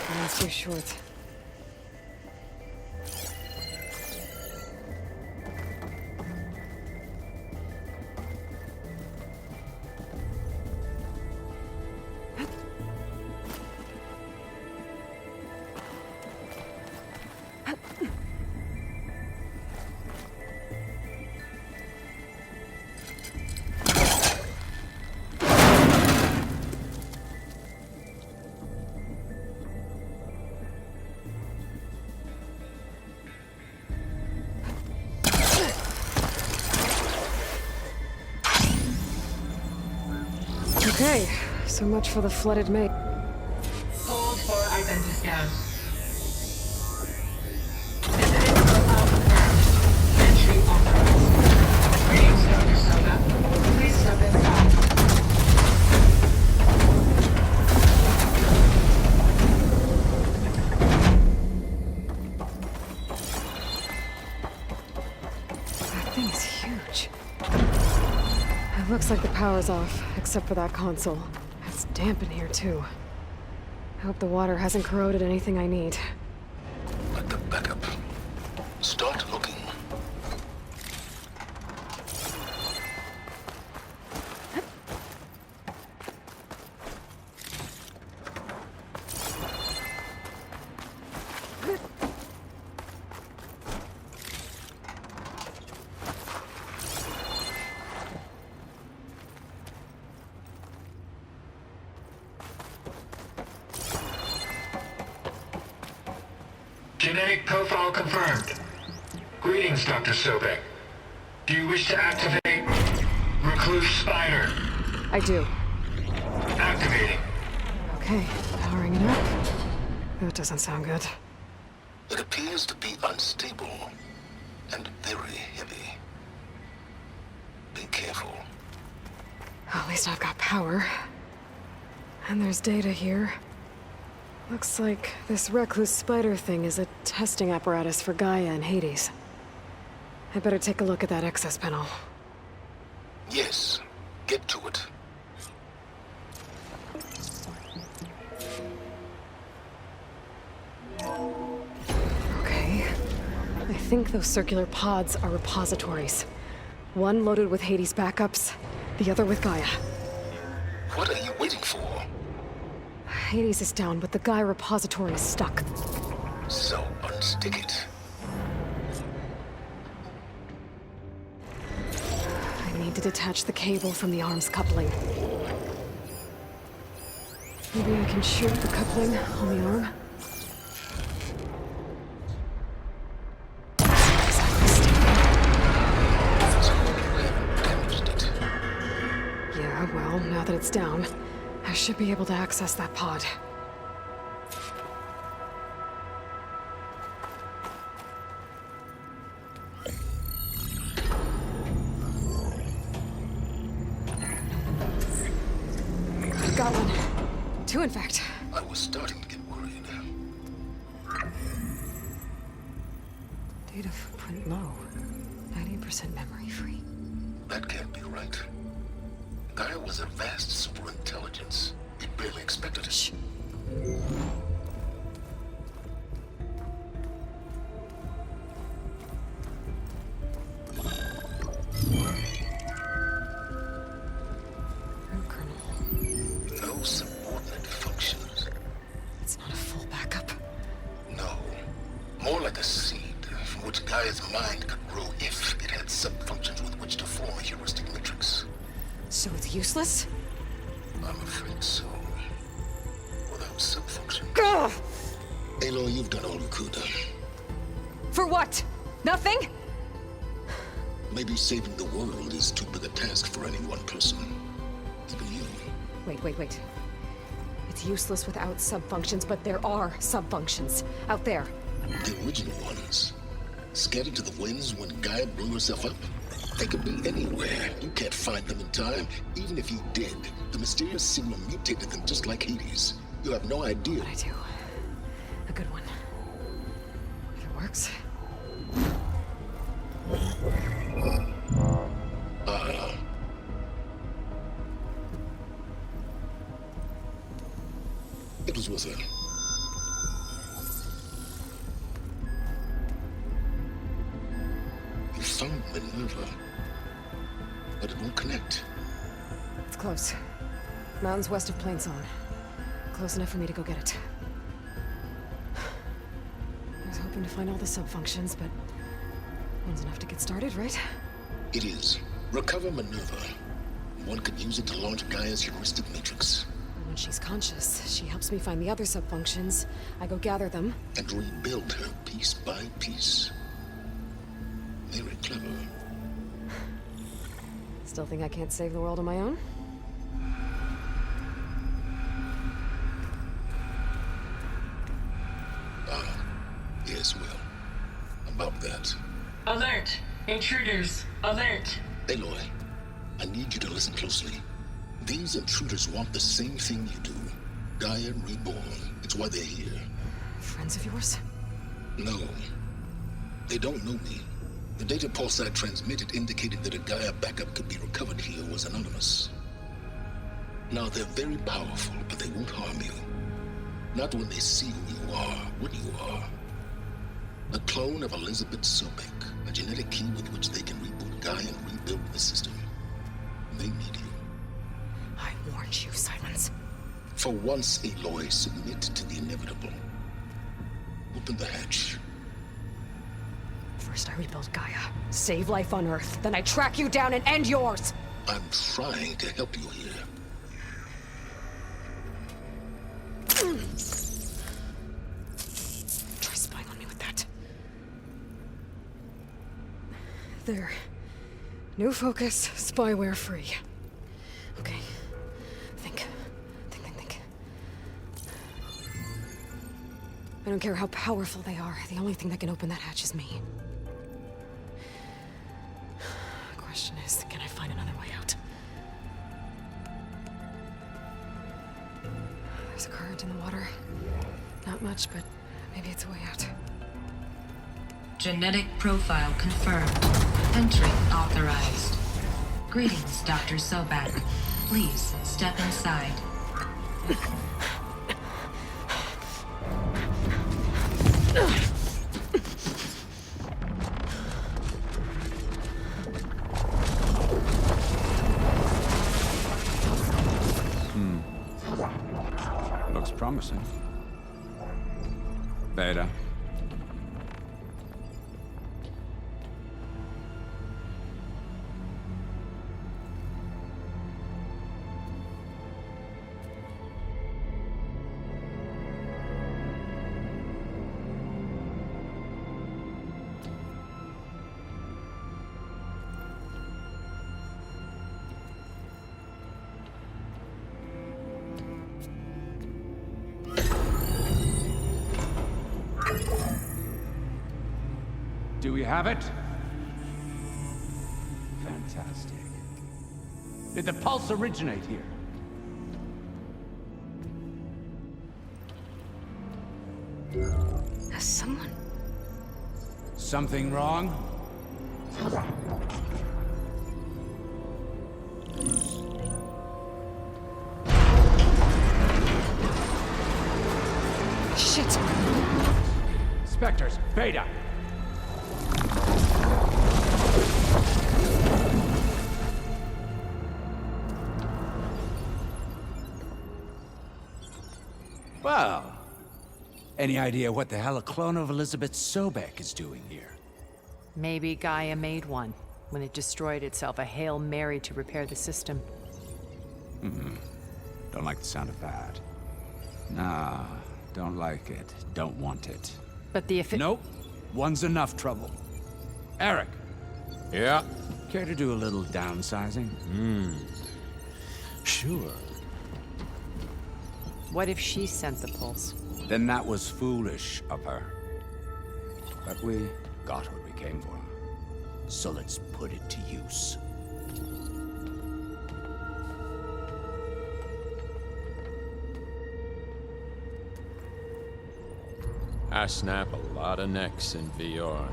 Mine's too short. Okay, so much for the flooded maze. Hold for identiscan. Visiting profile confirmed. Entry authorized. Greetings, Dr. Soda. Please step inside. That thing's huge. It looks like the power's off, except for that console. It's damp in here, too. I hope the water hasn't corroded anything I need. Like the backup. Start looking. Genetic profile confirmed. Greetings, Dr. Sobek. Do you wish to activate Recluse Spider? I do. Activating. Okay, powering it up. That doesn't sound good. It appears to be unstable and very heavy. Be careful. At least I've got power. And there's data here. Looks like this Recluse Spider thing is a testing apparatus for Gaia and Hades. I better take a look at that access panel. Yes, get to it. Okay. I think those circular pods are repositories. One loaded with Hades backups, the other with Gaia. What are you waiting for? Hades is down, but the Gaia repository is stuck. So unstick it. I need to detach the cable from the arms coupling. Maybe I can shoot the coupling on the arm? Yeah, well, now that it's down, I should be able to access that pod. Got one. Two, in fact. I was starting to get worried. Data footprint low. 90% memory free. That can't be right. Gaia was a vast superintelligence. We barely expected it. Shh. No subordinate functions. It's not a full backup. No. More like a seed from which Gaia's mind could grow if it had sub-functions with which to form a heuristic matrix. So it's useless? I'm afraid so. Without sub-functions. Ugh! Aloy, you've done all you could. For what? Nothing? Maybe saving the world is too big a task for any one person. Even you. Wait. It's useless without sub-functions, but there are sub-functions out there. The original ones. Scattered to the winds when Gaia blew herself up. They could be anywhere. You can't find them in time. Even if you did, the mysterious signal mutated them just like Hades. You have no idea. But I do. A good one. If it works. It was worth it. You found Minerva, but it won't connect. It's close. Mountains west of Plainzone. Close enough for me to go get it. I was hoping to find all the sub-functions, but one's enough to get started, right? It is. Recover Minerva. One could use it to launch Gaia's heuristic matrix. And when she's conscious, she helps me find the other sub-functions. I go gather them. And rebuild her piece by piece. Very clever. Still think I can't save the world on my own? Yes, well. About that. Alert! Intruders! Alert! Aloy, I need you to listen closely. These intruders want the same thing you do. Gaia reborn. It's why they're here. Friends of yours? No. They don't know me. The data Pulsar transmitted indicated that a Gaia backup could be recovered here was anonymous. Now, they're very powerful, but they won't harm you. Not when they see who you are, what you are. A clone of Elizabeth Sobek, a genetic key with which they can reboot Gaia and rebuild the system. They need you. I warned you, Silence. For once, Aloy, submit to the inevitable. Open the hatch. First I rebuild Gaia, save life on Earth, then I track you down and end yours! I'm trying to help you here. Try spying on me with that. There. New focus, spyware free. Okay. Think. I don't care how powerful they are. The only thing that can open that hatch is me. The question is, can I find another way out? There's a current in the water. Not much, but maybe it's a way out. Genetic profile confirmed. Entry authorized. Greetings, Dr. Sobak. Please step inside. Looks promising. Beta. Do we have it? Fantastic. Did the pulse originate here? Has someone... Something wrong? Shit! Spectres, Beta! Well, any idea what the hell a clone of Elizabeth Sobek is doing here? Maybe Gaia made one when it destroyed itself, a Hail Mary to repair the system. Don't like the sound of that. Nah, don't like it. Don't want it. But the Nope. One's enough trouble. Eric. Yeah? Care to do a little downsizing? Sure. What if she sent the pulse? Then that was foolish of her. But we got what we came for. So let's put it to use. I snap a lot of necks in VR.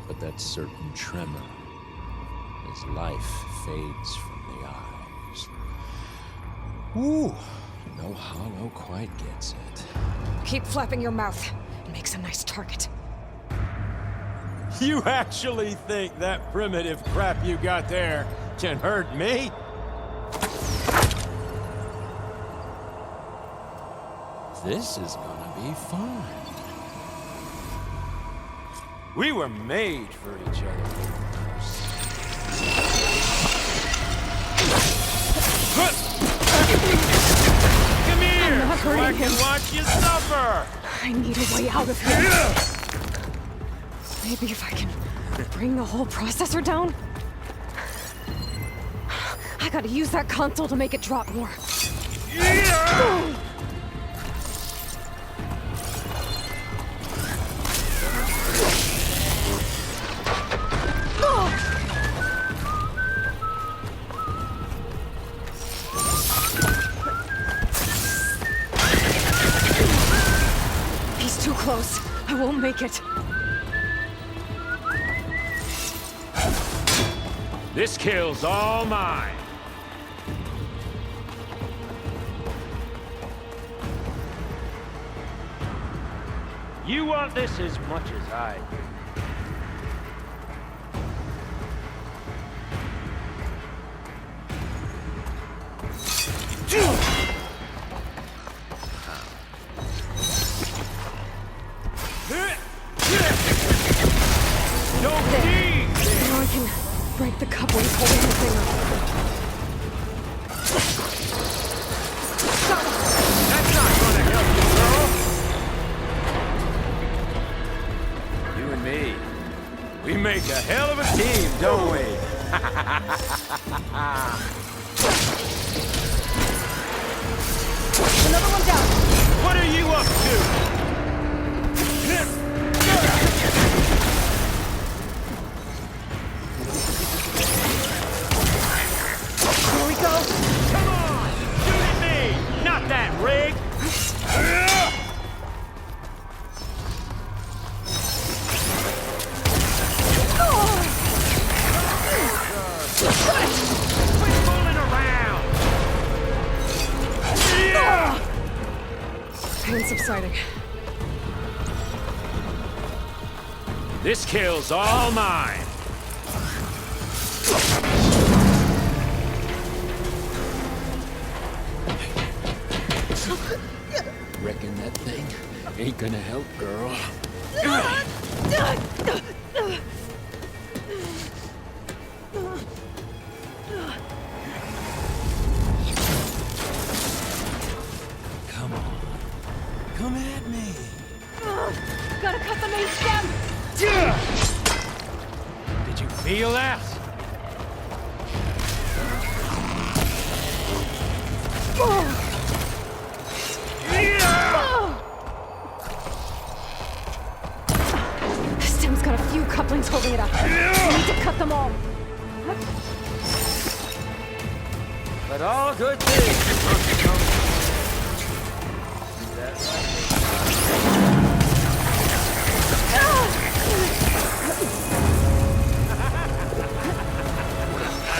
But that certain tremor as life fades from the eyes. Ooh, no hollow quite gets it. Keep flapping your mouth. It makes a nice target. You actually think that primitive crap you got there can hurt me? This is gonna be fun. We were made for each other. Come here, so I can watch you suffer. I need a way out of here. Maybe if I can bring the whole processor down? I gotta use that console to make it drop more. He's too close. I won't make it. This kill's all mine. You want this as much as I do. Now I can break the couplings holding the thing up. That's not gonna help you, girl. You and me, we make a hell of a team, don't we? Another one down. What are you up to? Here we go. Come on! Shoot at me! Not that rig! Quit fooling around! Pain subsiding. This kill's all mine. Reckon that thing ain't gonna help, girl. Come on. Come at me. Gotta cut the main stem. Did you feel that? Stem's got a few couplings holding it up. We need to cut them all. But all good things must come.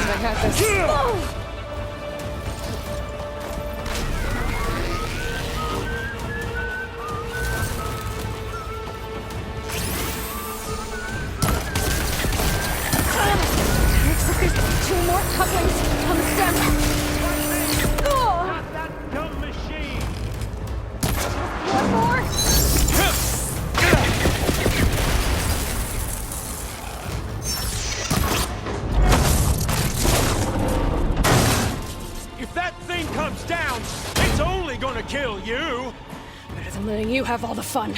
I got this. Looks like there's 2 more couplings on the stem. Not that dumb machine! One more. If that thing comes down, it's only gonna kill you! Better than letting you have all the fun.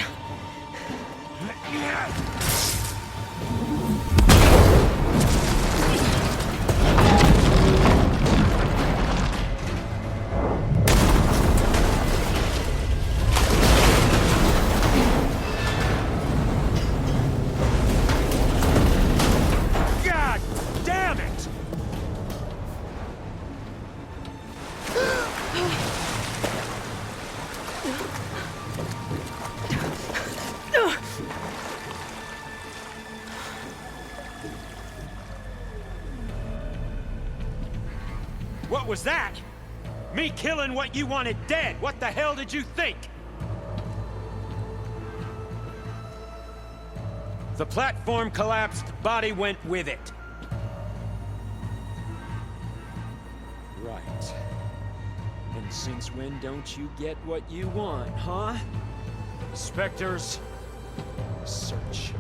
God damn it! What was that? Me killing what you wanted dead. What the hell did you think? The platform collapsed, body went with it. Right. And since when don't you get what you want, huh? Spectres, search.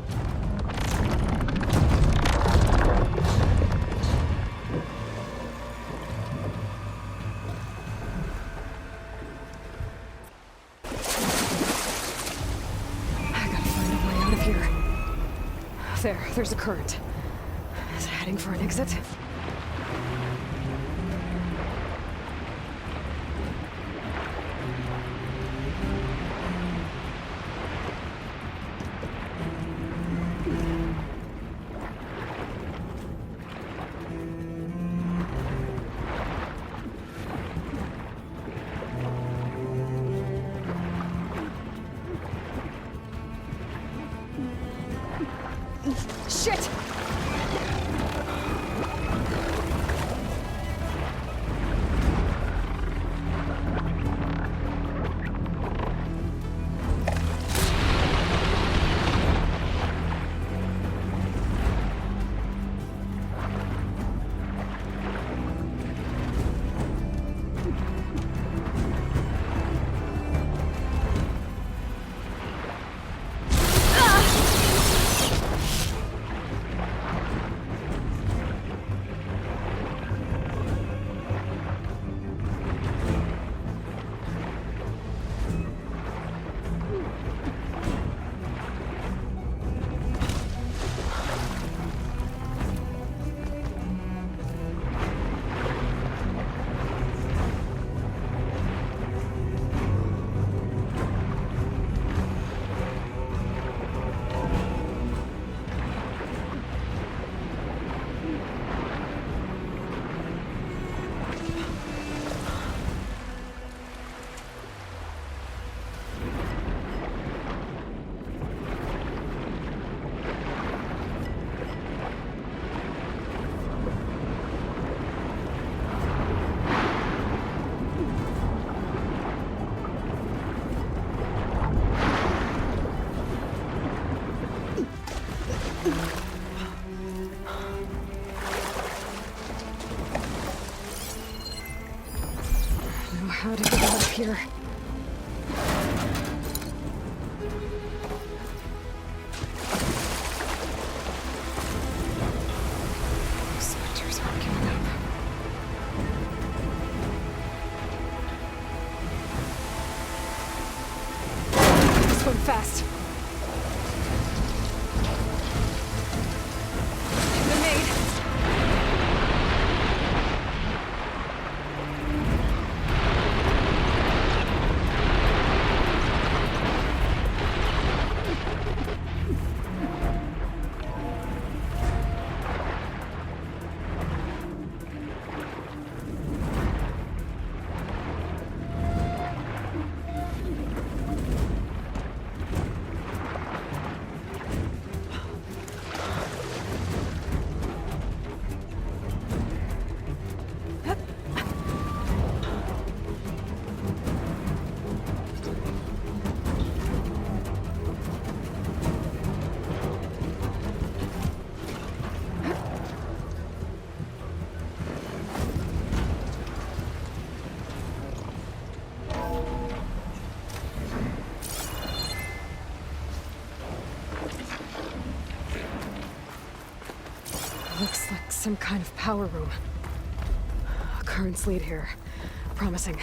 There's a current. Is it heading for an exit? Shit! how to get out of here. Those specters aren't giving up. Swim fast. Grenade. Looks like some kind of power room. Currents lead here. Promising.